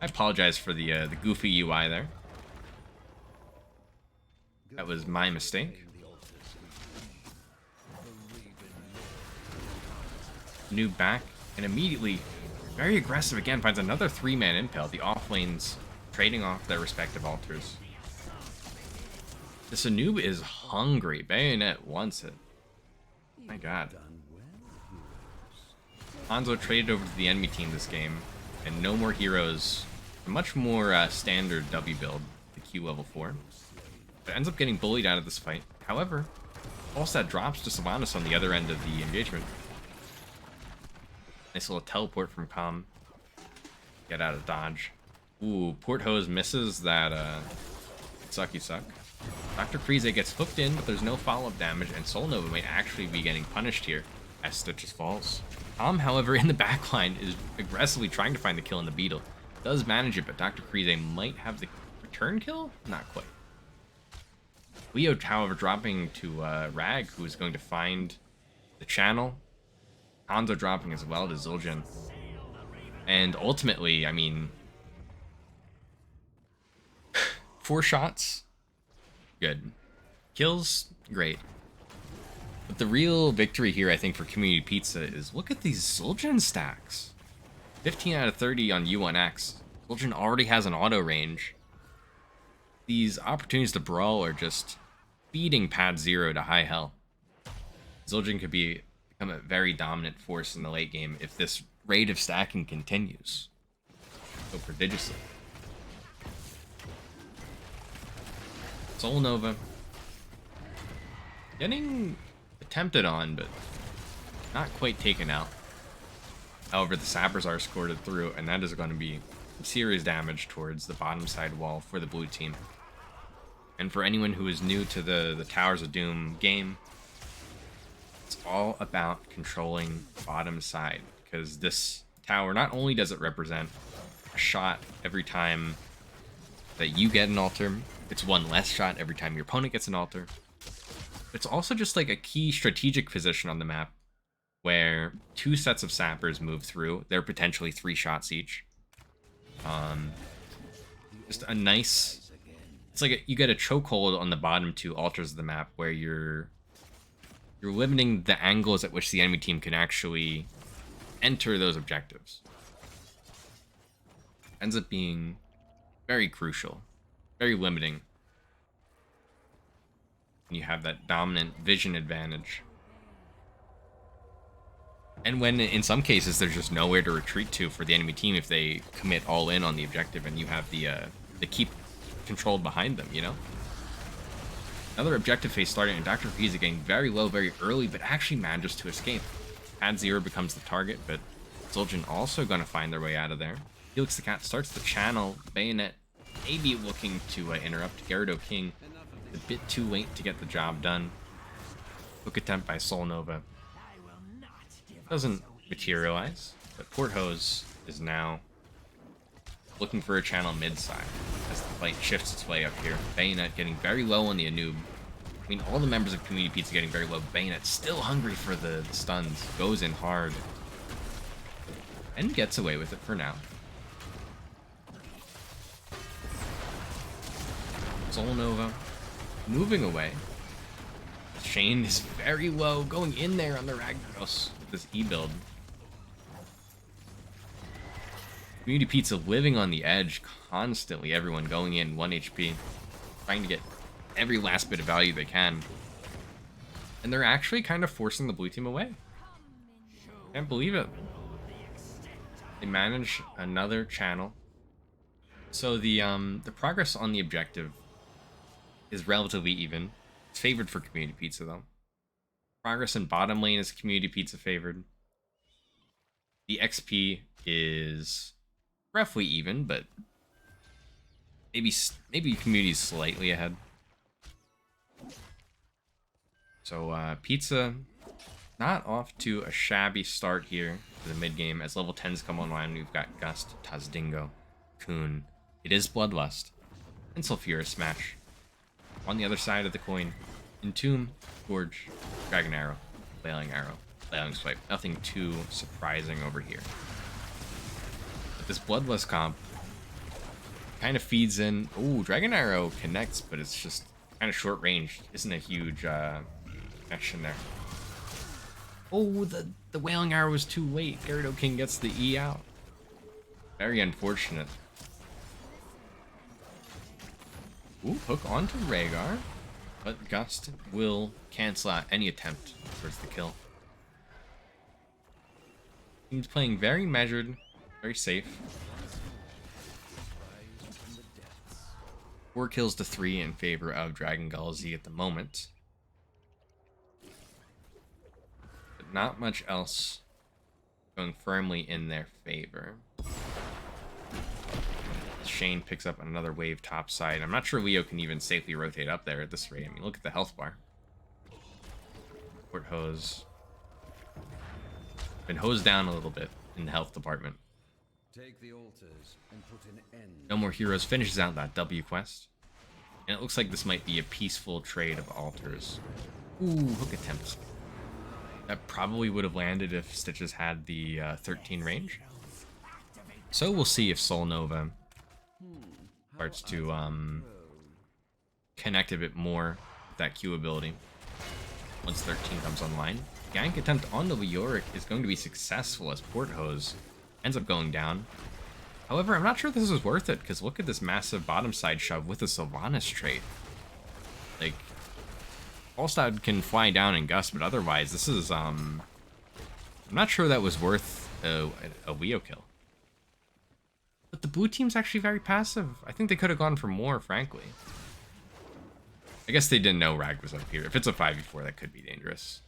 I apologize for the goofy UI there. That was my mistake. Noob back, and immediately, very aggressive again, finds another 3-man impale. The off lanes trading off their respective altars. This Anub is hungry. Bayonet wants it. My god. Hanzo traded over to the enemy team this game, and no more heroes. A much more standard W build, the Q level 4. But ends up getting bullied out of this fight. However, Falstad drops to Sylvanas on the other end of the engagement. Nice little teleport from Calm. Get out of dodge. Ooh, Porthose misses that sucky suck. Dr. Krize gets hooked in, but there's no follow-up damage, and Soul Nova might actually be getting punished here as Stitches falls. Calm, however, in the backline is aggressively trying to find the kill in the Beetle. Does manage it, but Dr. Krize might have the return kill? Not quite. Leo, however, dropping to Rag, who is going to find the channel. Hanzo dropping as well to Zul'jin. And ultimately, I mean, 4 shots, good. Kills, great. But the real victory here, I think, for Community Pizza is look at these Zul'jin stacks. 15 out of 30 on U1X. Zul'jin already has an auto range. These opportunities to brawl are just feeding Pad 0 to high hell. Zul'jin could become a very dominant force in the late game if this rate of stacking continues so prodigiously. Soul Nova getting attempted on, but not quite taken out. However, the sappers are escorted through, and that is going to be serious damage towards the bottom side wall for the blue team. And for anyone who is new to the Towers of Doom game, it's all about controlling bottom side, because this tower, not only does it represent a shot every time that you get an altar, it's one less shot every time your opponent gets an altar. It's also just like a key strategic position on the map where 2 sets of sappers move through. They're potentially 3 shots each. Just a nice... It's like you get a chokehold on the bottom 2 altars of the map where you're limiting the angles at which the enemy team can actually enter those objectives. Ends up being very crucial, very limiting. You have that dominant vision advantage. And when, in some cases, there's just nowhere to retreat to for the enemy team if they commit all in on the objective and you have the keep controlled behind them, you know? Another objective phase starting, and Dr. Krize getting very low very early, but actually manages to escape. Pad 0 becomes the target, but Zul'jin also going to find their way out of there. Felix the Cat starts the channel. Bayonet maybe looking to interrupt. Gyarados King a bit too late to get the job done. Hook attempt by Soul Nova doesn't materialize, but Porthose is now looking for a channel mid-side as the fight shifts its way up here. Bayonet getting very low on the Anub. I mean, all the members of Community Pizza getting very low. Bayonet still hungry for the stuns. Goes in hard. And gets away with it for now. Soul Nova moving away. Shane is very low, going in there on the Ragnaros with this E-build. Community Pizza living on the edge constantly, everyone going in 1 HP, trying to get every last bit of value they can. And they're actually kind of forcing the blue team away. Can't believe it. They manage another channel. So the progress on the objective is relatively even. It's favored for Community Pizza though. Progress in bottom lane is Community Pizza favored. The XP is roughly even, but maybe Community's slightly ahead. So Pizza not off to a shabby start here for the mid game. As level 10s come online, we've got Gust, Tazdingo, Kun. It is Bloodlust, and Sulfura Smash. On the other side of the coin, Entomb, Gorge, Dragon Arrow, Flailing Swipe. Nothing too surprising over here. But this Bloodlust comp kind of feeds in. Oh, Dragon Arrow connects, but it's just kind of short range. Isn't a huge connection there. Oh, the Wailing Arrow was too late. Gyarados King gets the E out. Very unfortunate. Ooh, hook onto Rhaegar, but Gust will cancel out any attempt towards the kill. He's playing very measured, very safe. 4 kills to 3 in favor of Dragon Gall Z at the moment. But not much else going firmly in their favor. Shane picks up another wave topside. I'm not sure Leo can even safely rotate up there at this rate. I mean, look at the health bar. Port hose. Been hosed down a little bit in the health department. Take the altars and put an end. No More Heroes finishes out that W quest. And it looks like this might be a peaceful trade of altars. Ooh, hook attempt. That probably would have landed if Stitches had the 13 range. So we'll see if Soul Nova starts to connect a bit more with that Q ability once 13 comes online. Gank attempt on the Leoric is going to be successful as Port Hose ends up going down. However, I'm not sure this is worth it, because look at this massive bottom side shove with a Sylvanas trait. Like, Falstad can fly down and gust, but otherwise this is I'm not sure that was worth a Leo kill. But the blue team's actually very passive. I think they could have gone for more, frankly. I guess they didn't know Rag was up here. If it's a 5v4, that could be dangerous.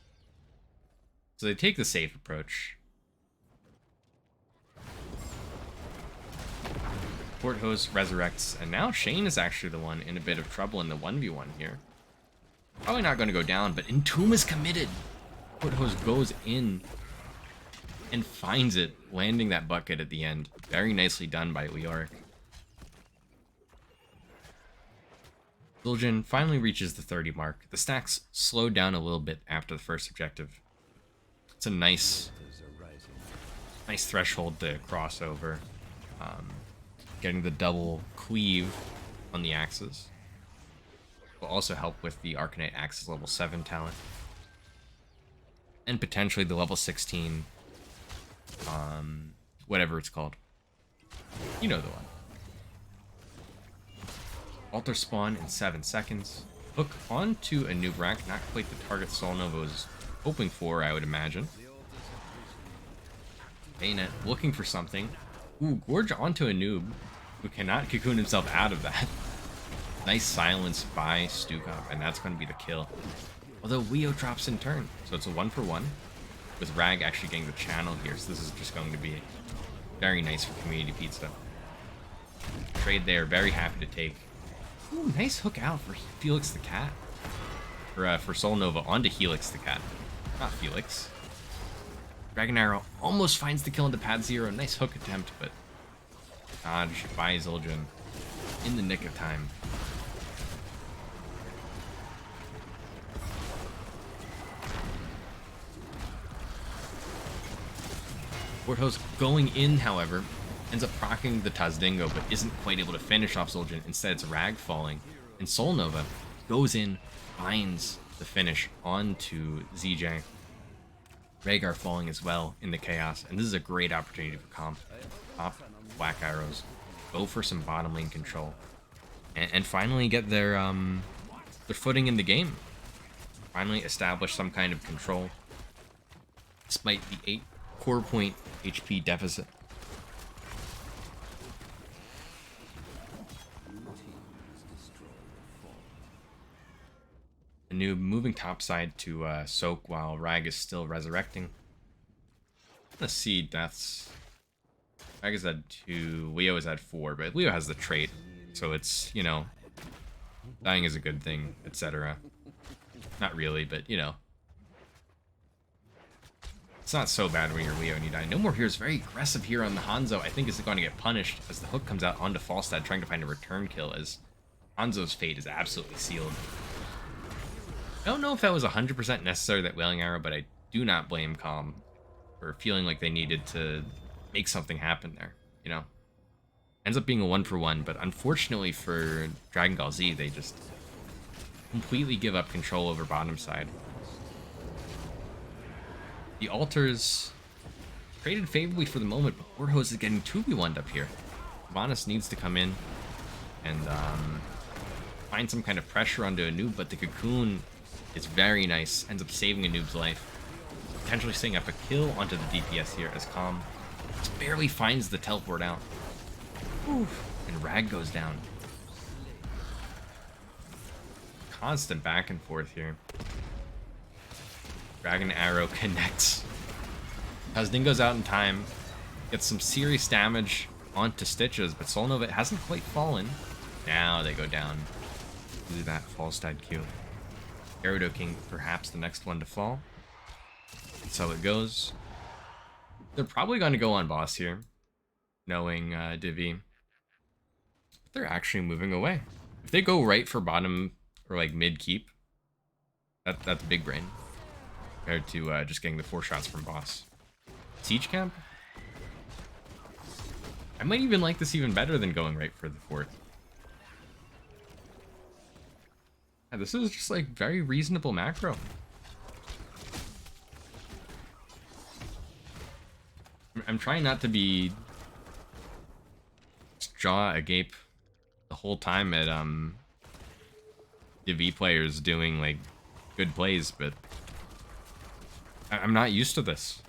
So they take the safe approach. Port Hose resurrects, and now Shane is actually the one in a bit of trouble in the 1v1 here. Probably not going to go down, but Entomb is committed. Port Hose goes in and finds it, landing that bucket at the end. Very nicely done by Leoric. Zul'jin finally reaches the 30 mark. The stacks slowed down a little bit after the first objective. It's a nice threshold to cross over. Getting the double cleave on the axes will also help with the Arcanite Axes level 7 talent. And potentially the level 16, whatever it's called. You know the one. Altar spawn in 7 seconds. Hook onto a noob rack, not quite the target Soul Nova was hoping for, I would imagine. Bayonet looking for something. Ooh, Gorge onto a noob who cannot cocoon himself out of that. Nice silence by Stukov, and that's going to be the kill. Although Leo drops in turn, so it's a 1-for-1, with Rag actually getting the channel here, so this is just going to be very nice for Community Pizza. Trade there, very happy to take. Ooh, nice hook out for Felix the Cat. For Soul Nova onto Helix the Cat. Not Felix. Dragon Arrow almost finds the kill into Pad 0. Nice hook attempt, but dodge by Zul'jin in the nick of time. Porthos going in, however, ends up proccing the Tazdingo, but isn't quite able to finish off Zul'jin. Instead, it's Rag falling. And Soul Nova goes in, finds the finish onto ZJ. Rhaegar falling as well in the chaos. And this is a great opportunity for comp. Pop Black Arrows. Go for some bottom lane control. And finally get their footing in the game. Finally establish some kind of control. Despite the 8 core point HP deficit. The noob moving topside to soak while Rag is still resurrecting. Let's see deaths. Rag is at 2, Leo is at 4, but Leo has the trait, so it's, you know, dying is a good thing, etc. Not really, but, you know. It's not so bad when you're Leo and you die. No More Heroes very aggressive here on the Hanzo. I think is going to get punished as the hook comes out onto Falstad trying to find a return kill as Hanzo's fate is absolutely sealed. I don't know if that was 100% necessary, that Wailing Arrow, but I do not blame Calm for feeling like they needed to make something happen there, you know? Ends up being a 1-for-1, but unfortunately for Dragon Gall Z, they just completely give up control over bottom side. The altars traded favorably for the moment, but Warhose is getting 2v1'd up here. Sylvanas needs to come in and find some kind of pressure onto a noob, but the cocoon is very nice, ends up saving a noob's life. Potentially setting up a kill onto the DPS here as Calm just barely finds the teleport out. Oof. And Rag goes down. Constant back and forth here. Dragon Arrow connects. Kazdin goes out in time, gets some serious damage onto Stitches, but Soul Nova hasn't quite fallen. Now they go down. Do that false died Q. Gyarados King, perhaps the next one to fall. That's how it goes. They're probably going to go on boss here, knowing Div E. But they're actually moving away. If they go right for bottom or like mid keep, that's big brain compared to just getting the 4 shots from boss. Siege camp? I might even like this even better than going right for the 4th. Yeah, this is just like very reasonable macro. I'm trying not to be jaw agape the whole time at Div E players doing like good plays, but I'm not used to this.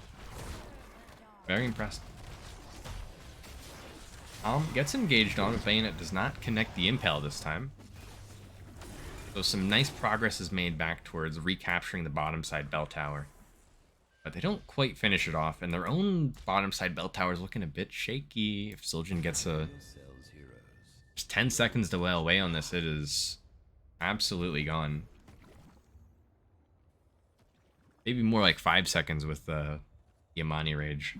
Very impressed. Gets engaged on, but Bayonet does not connect the impale this time. So some nice progress is made back towards recapturing the bottom side bell tower. But they don't quite finish it off, and their own bottom side bell tower is looking a bit shaky. If Zildjian gets just 10 seconds to wail away on this, it is absolutely gone. Maybe more like 5 seconds with the Yamani Rage.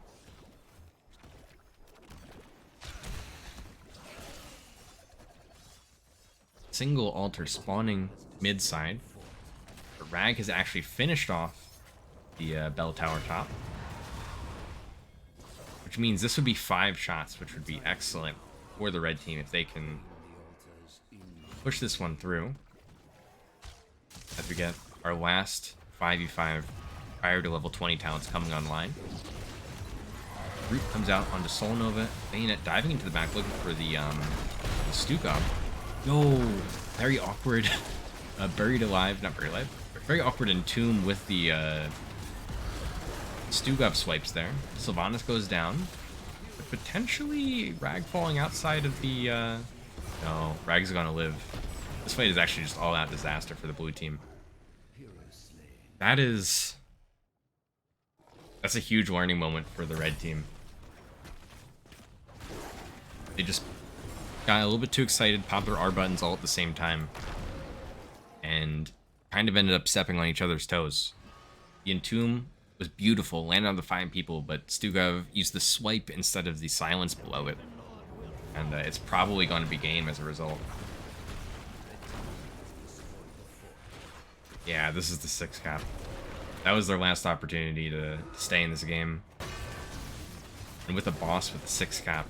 Single altar spawning mid side. But Rag has actually finished off the bell tower top. Which means this would be 5 shots, which would be excellent for the red team if they can push this one through. As we get our last 5v5 prior to level 20 talents coming online. Root comes out onto Soul Nova. Bayonet diving into the back looking for the Stukov. Yo, very awkward. Buried alive, not buried alive. Very awkward Entomb with the Stugov swipes there. Sylvanas goes down. But potentially Rag falling outside of the... No, Rag's gonna live. This fight is actually just all-out disaster for the blue team. That's a huge learning moment for the red team. They just got a little bit too excited, popped their R buttons all at the same time, and kind of ended up stepping on each other's toes. The Entomb was beautiful, landed on the 5 people, but Stugov used the swipe instead of the silence below it. And it's probably going to be game as a result. Yeah, this is the 6 cap. That was their last opportunity to stay in this game. And with a boss with the 6 cap,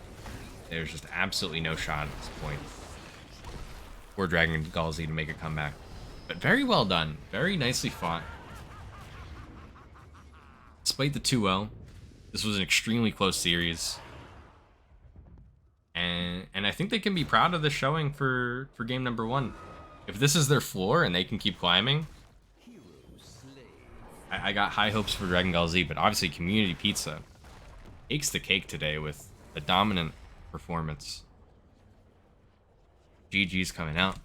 there's just absolutely no shot at this point for Dragon Gall Z to make a comeback. But very well done. Very nicely fought. Despite the 2-0, this was an extremely close series. And I think they can be proud of this showing for game number 1. If this is their floor and they can keep climbing, I got high hopes for Dragon Gall Z, but obviously Community Pizza takes the cake today with a dominant performance. GG's coming out.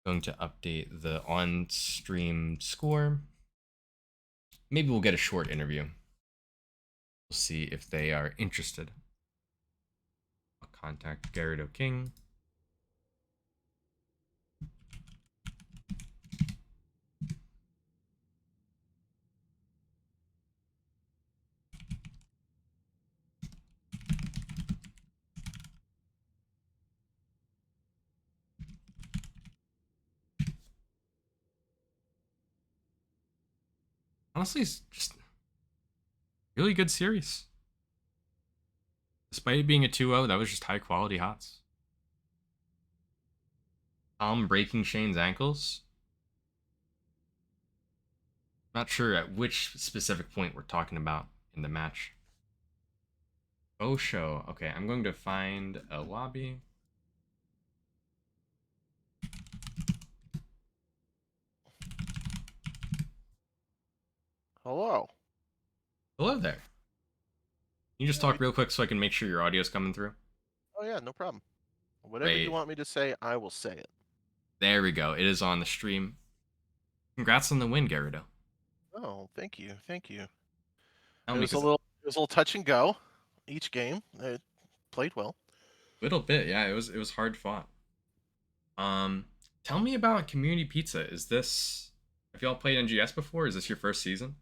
Going to update the on-stream score. Maybe we'll get a short interview. We'll see if they are interested. I'll contact Gyarados King. Honestly, it's just really good series. Despite it being a 2-0, that was just high quality hots. Tom breaking Shane's ankles. Not sure at which specific point we're talking about in the match. Oh, show. Okay, I'm going to find a lobby. Hello. Hello there. Can you just talk real quick so I can make sure your audio's coming through? Oh yeah, no problem. Whatever you Great. want me to say, I will say it. There we go. It is on the stream. Congrats on the win, Garrido. Oh, thank you, thank you. Tell It me, was a because little touch and go each game. It played well. a little bit, yeah, it was hard fought. Um, Tell me about Community Pizza. Is this have y'all played NGS before? Is this your first season?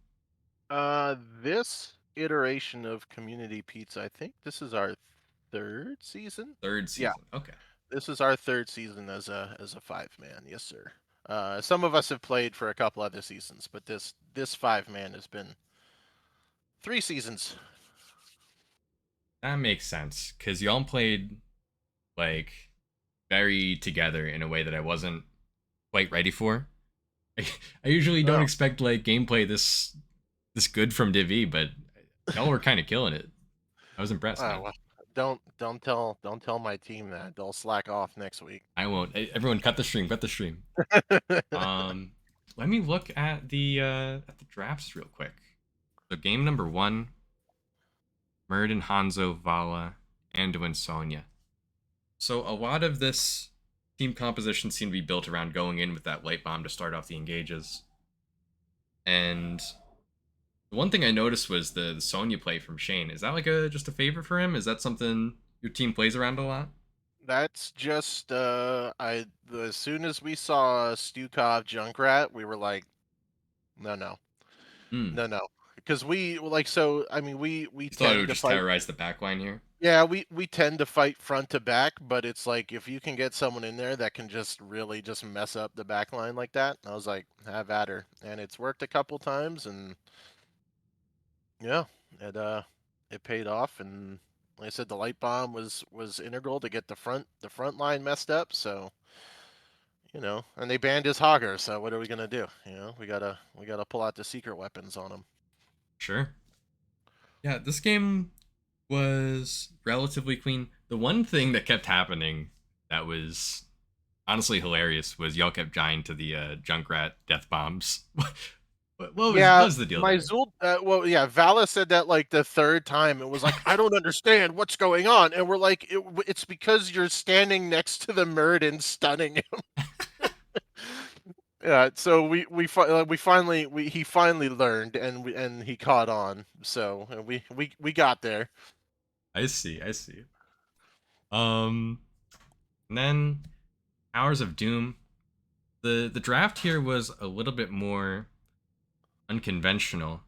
This iteration of Community Pizza, I think this is our third season. Third Yeah, season. Okay. this is our third season as a 5-man. Yes, sir. Some of us have played for a couple other seasons, but this 5-man has been 3 seasons. That makes sense. Cause y'all played like very together in a way that I wasn't quite ready for. I, I usually don't Oh, expect like gameplay this good from Div E, but y'all were kind of killing it. I was impressed, man. well, don't tell my team that they'll slack off next week. I won't. Everyone, cut the stream. Cut the stream. Um, Let me look at the drafts real quick. So game number 1, Murden, Hanzo, Vala, Anduin, Sonya. So a lot of this team composition seemed to be built around going in with that light bomb to start off the engages. And the one thing I noticed was the Sonya play from Shane. Is that like a just a favorite for him? Is that something your team plays around a lot? That's just as soon as we saw Stukov Junkrat, we were like, no, no, Hmm. no, no, because we like so. I mean, we You thought it tend would to just fight. terrorize the backline here? Yeah, we tend to fight front to back, but it's like if you can get someone in there that can just really just mess up the back line like that, I was like, have at her, and it's worked a couple times, and yeah, it paid off, and like I said, the light bomb was integral to get the front line messed up, so and they banned his Hogger, so what are we gonna do? We gotta pull out the secret weapons on him. Sure. Yeah, this game was relatively clean. The one thing that kept happening that was honestly hilarious was y'all kept dying to the Junkrat death bombs. What Yeah, was the deal my there? Zul. Well, yeah, Vala said that like the third time. It was like I don't understand what's going on, and we're like, it's because you're standing next to the Muradin, stunning him. Yeah, so we finally he finally learned, and he caught on. So we got there. I see, I see. Um, and then Hours of Doom. The draft here was a little bit more unconventional.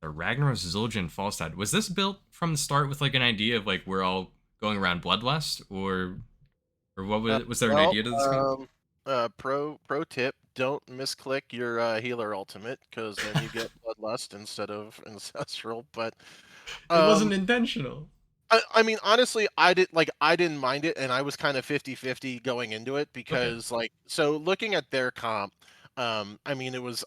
The Ragnaros Zul'jin Falstad. Was this built from the start with like an idea of like we're all going around Bloodlust, or what was there an Well, idea to this game? pro tip: don't misclick your healer ultimate, because then you get bloodlust instead of ancestral. But It wasn't um, intentional. I mean, honestly, I didn't mind it, and I was kind of 50-50 going into it Okay. because so looking at their comp, I mean, it was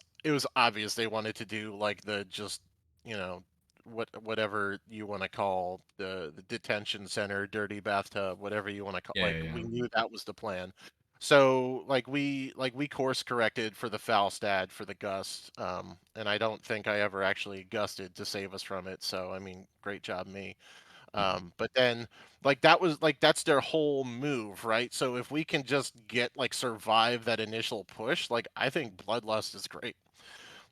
obvious they wanted to do like the just you know whatever you want to call the detention center, dirty bathtub, whatever you want to call. Yeah, Like yeah, yeah. we knew that was the plan. So we course corrected for the Falstad for the gust, and I don't think I ever actually gusted to save us from it. So I mean, great job me. Mhm. But then that's their whole move, right? So if we can just get survive that initial push, I think Bloodlust is great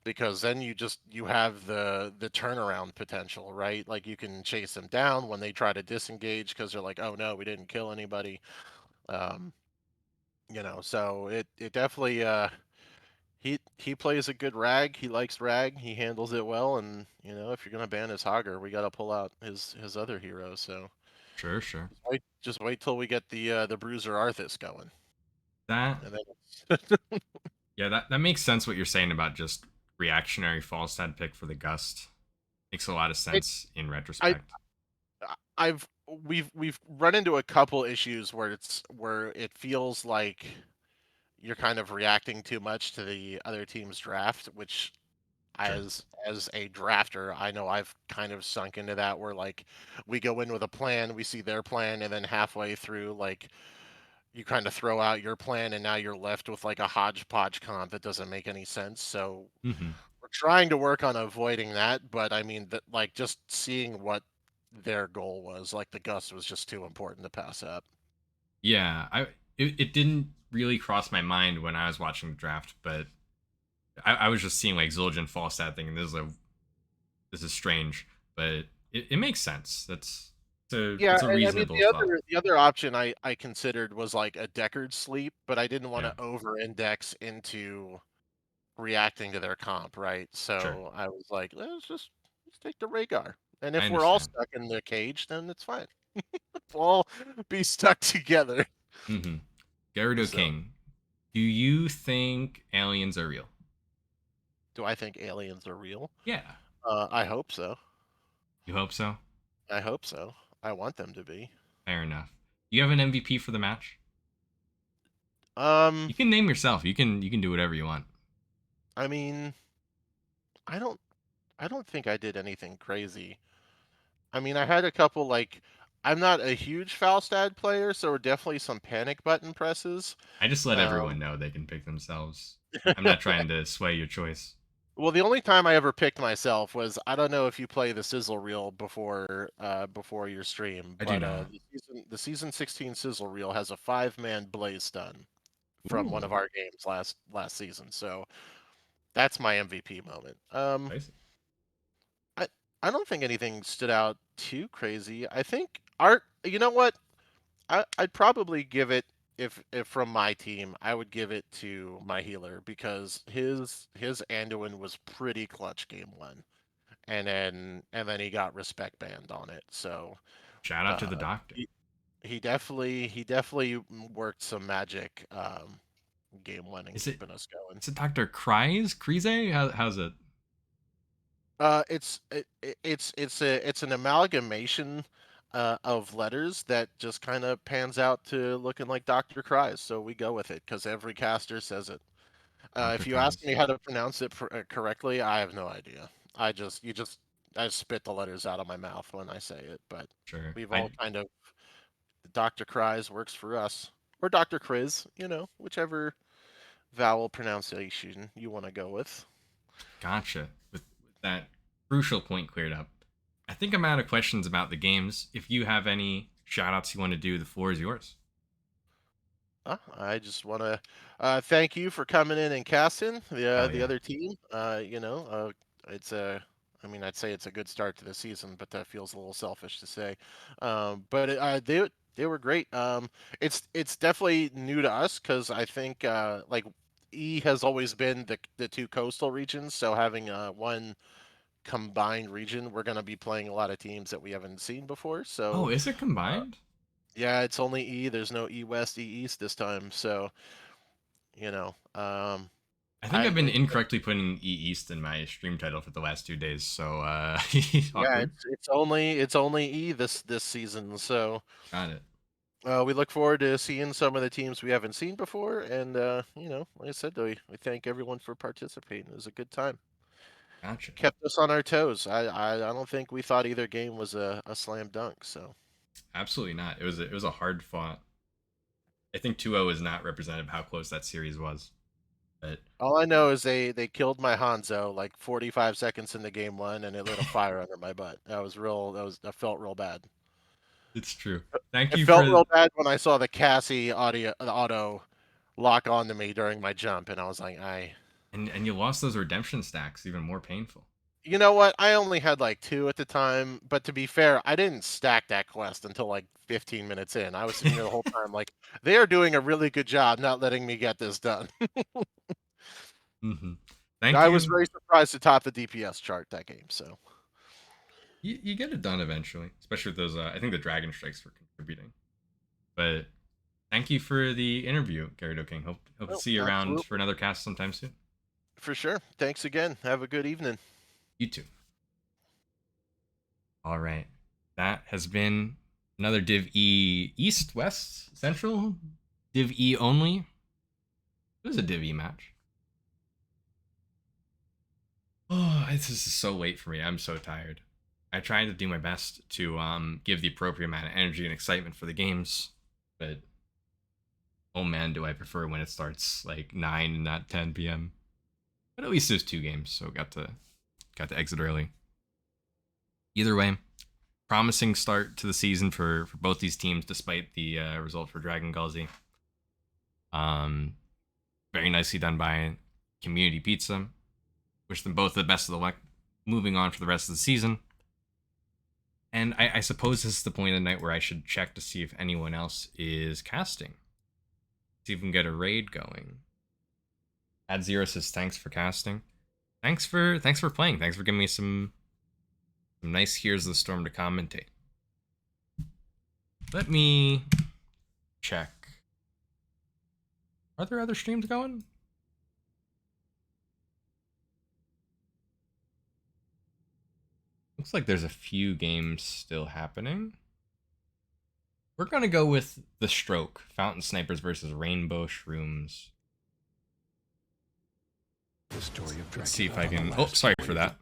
because then you have the turnaround potential, right? Like you can chase them down when they try to disengage because they're like, oh no, we didn't kill anybody. Um, so it definitely he plays a good rag. He likes rag. He handles it well, and if you're gonna ban his Hogger, we got to pull out his other heroes. So. Sure, sure. Just wait till we get the Bruiser Arthas going, That and then yeah, that makes sense what you're saying about just reactionary Falstad pick for the Gust. Makes a lot of it, sense in I retrospect. I've we've run into a couple issues where it feels like you're kind of reacting too much to the other team's draft, which Sure. as a drafter, I know I've kind of sunk into that where like we go in with a plan, we see their plan, and then halfway through, like you kind of throw out your plan, and now you're left with like a hodgepodge comp that doesn't make any sense. So Hmm. we're trying to work on avoiding that, but I mean that like just seeing what their goal was, like the Gus was just too important to pass up. Yeah, it didn't really cross my mind when I was watching the draft, but I was just seeing like Zul'jin Falstad thing, and this is strange, but it makes sense. Yeah, It's a and I mean reasonable thought. the other option I considered was like a Deckard sleep, but I didn't want Yeah, to over index into reacting to their comp, right? sure. So I was like, let's take the Rhaegar. And I if we're all understand. stuck in the cage, then it's fine. We'll all be stuck together. Mm-hmm. Gyarados So King, do you think aliens are real? do I think aliens are real? Yeah, I hope so. you hope so. I hope so. I want them to be. Fair enough. Do you have an MVP for the match? Um, You can name yourself. You can do whatever you want. I mean, I don't I don't think I did anything crazy. I mean, I had a couple like I'm not a huge Falstad player, so were definitely some panic button presses. I just let everyone Um, know they can pick themselves. I'm not trying to sway your choice. well, the only time I ever picked myself was I don't know if you play the sizzle reel before your stream, I do but not. the season 16 sizzle reel has a 5-man blaze stun from one Ooh, of our games last season. So that's my MVP moment. spicy. I I don't think anything stood out too crazy. I think art. You know what? I'd probably give it if from my team, I would give it to my healer because his Anduin was pretty clutch game one, and then he got respect banned on it. So Shout out to the uh, doctor. he definitely worked some magic game one and Is it keeping us going. is it Doctor Kryze? Kryze? How's it? It's an amalgamation of letters that just kind of pans out to looking like Dr. Kryze, so we go with it because every caster says it. Doctor If you ask Kryze. me how to pronounce it correctly, I have no idea. I spit the letters out of my mouth when I say it, but Sure. we've I all kind of Dr. Kryze works for us or Dr. Kriz, whichever vowel pronunciation you want to go with. gotcha. With that crucial point cleared up, I think I'm out of questions about the games. If you have any shout outs you want to do, the floor is yours. I just want to thank you for coming in and casting Hell the yeah. other team. It's a, I mean, I'd say it's a good start to the season, but that feels a little selfish to say. But they were great. It's definitely new to us because I think like E has always been the two coastal regions, so having one combined region, we're going to be playing a lot of teams that we haven't seen before. Oh, So is it combined? yeah, it's only E. There's no E West, E East this time. So you know, I think I I've been incorrectly putting E East in my stream title for the last 2 days, so yeah, awkward. it's only E this season. So Got it. we look forward to seeing some of the teams we haven't seen before, and like I said, we thank everyone for participating. It was a good time. Gotcha. Kept us on our toes. I don't think we thought either game was a slam dunk. So Absolutely not. It was a hard fought. I think 2-0 is not representative of how close that series was. But all I know is they killed my Hanzo like 45 seconds into game one, and it lit a fire under my butt. That felt real bad. it's true. Thank It you felt for real bad when I saw the auto lock onto me during my jump, and I was like, and you lost those redemption stacks, even more painful. you know what? I only had like two at the time, but to be fair, I didn't stack that quest until like 15 minutes in. I was sitting there the whole time, like, they are doing a really good job not letting me get this done. Hmm. Thank I was you. very surprised to top the DPS chart that game. So, You get it done eventually, especially with those. I think the dragon strikes were contributing. But thank you for the interview, Gyarados King. Hope to well, see you around for absolutely, another cast sometime soon. for sure. Thanks again. Have a good evening. You too. All right. That has been Another Div E East, West, Central? Div E only? It was a Div E match. Oh, this is so late for me. I'm so tired. I tried to do my best to give the appropriate amount of energy and excitement for the games, but oh man, do I prefer when it starts like 9 and not 10 p.m. But at least there's 2 games, so got to exit early. Either way, promising start to the season for both these teams, despite the result for Dragon Gall Z. Very nicely done by Community Pizza. Wish them both the best of the luck moving on for the rest of the season. And I suppose this is the point of the night where I should check to see if anyone else is casting. See if we can get a raid going. Ad Zero says thanks for casting. Thanks for playing. Thanks for giving me some nice Heroes of the Storm to commentate. Let me check. Are there other streams going? Looks like there's a few games still happening. We're gonna go with The Stroke, Fountain Snipers versus Rainbow Shrooms. The story of Let's see if I can. Oh, sorry for that.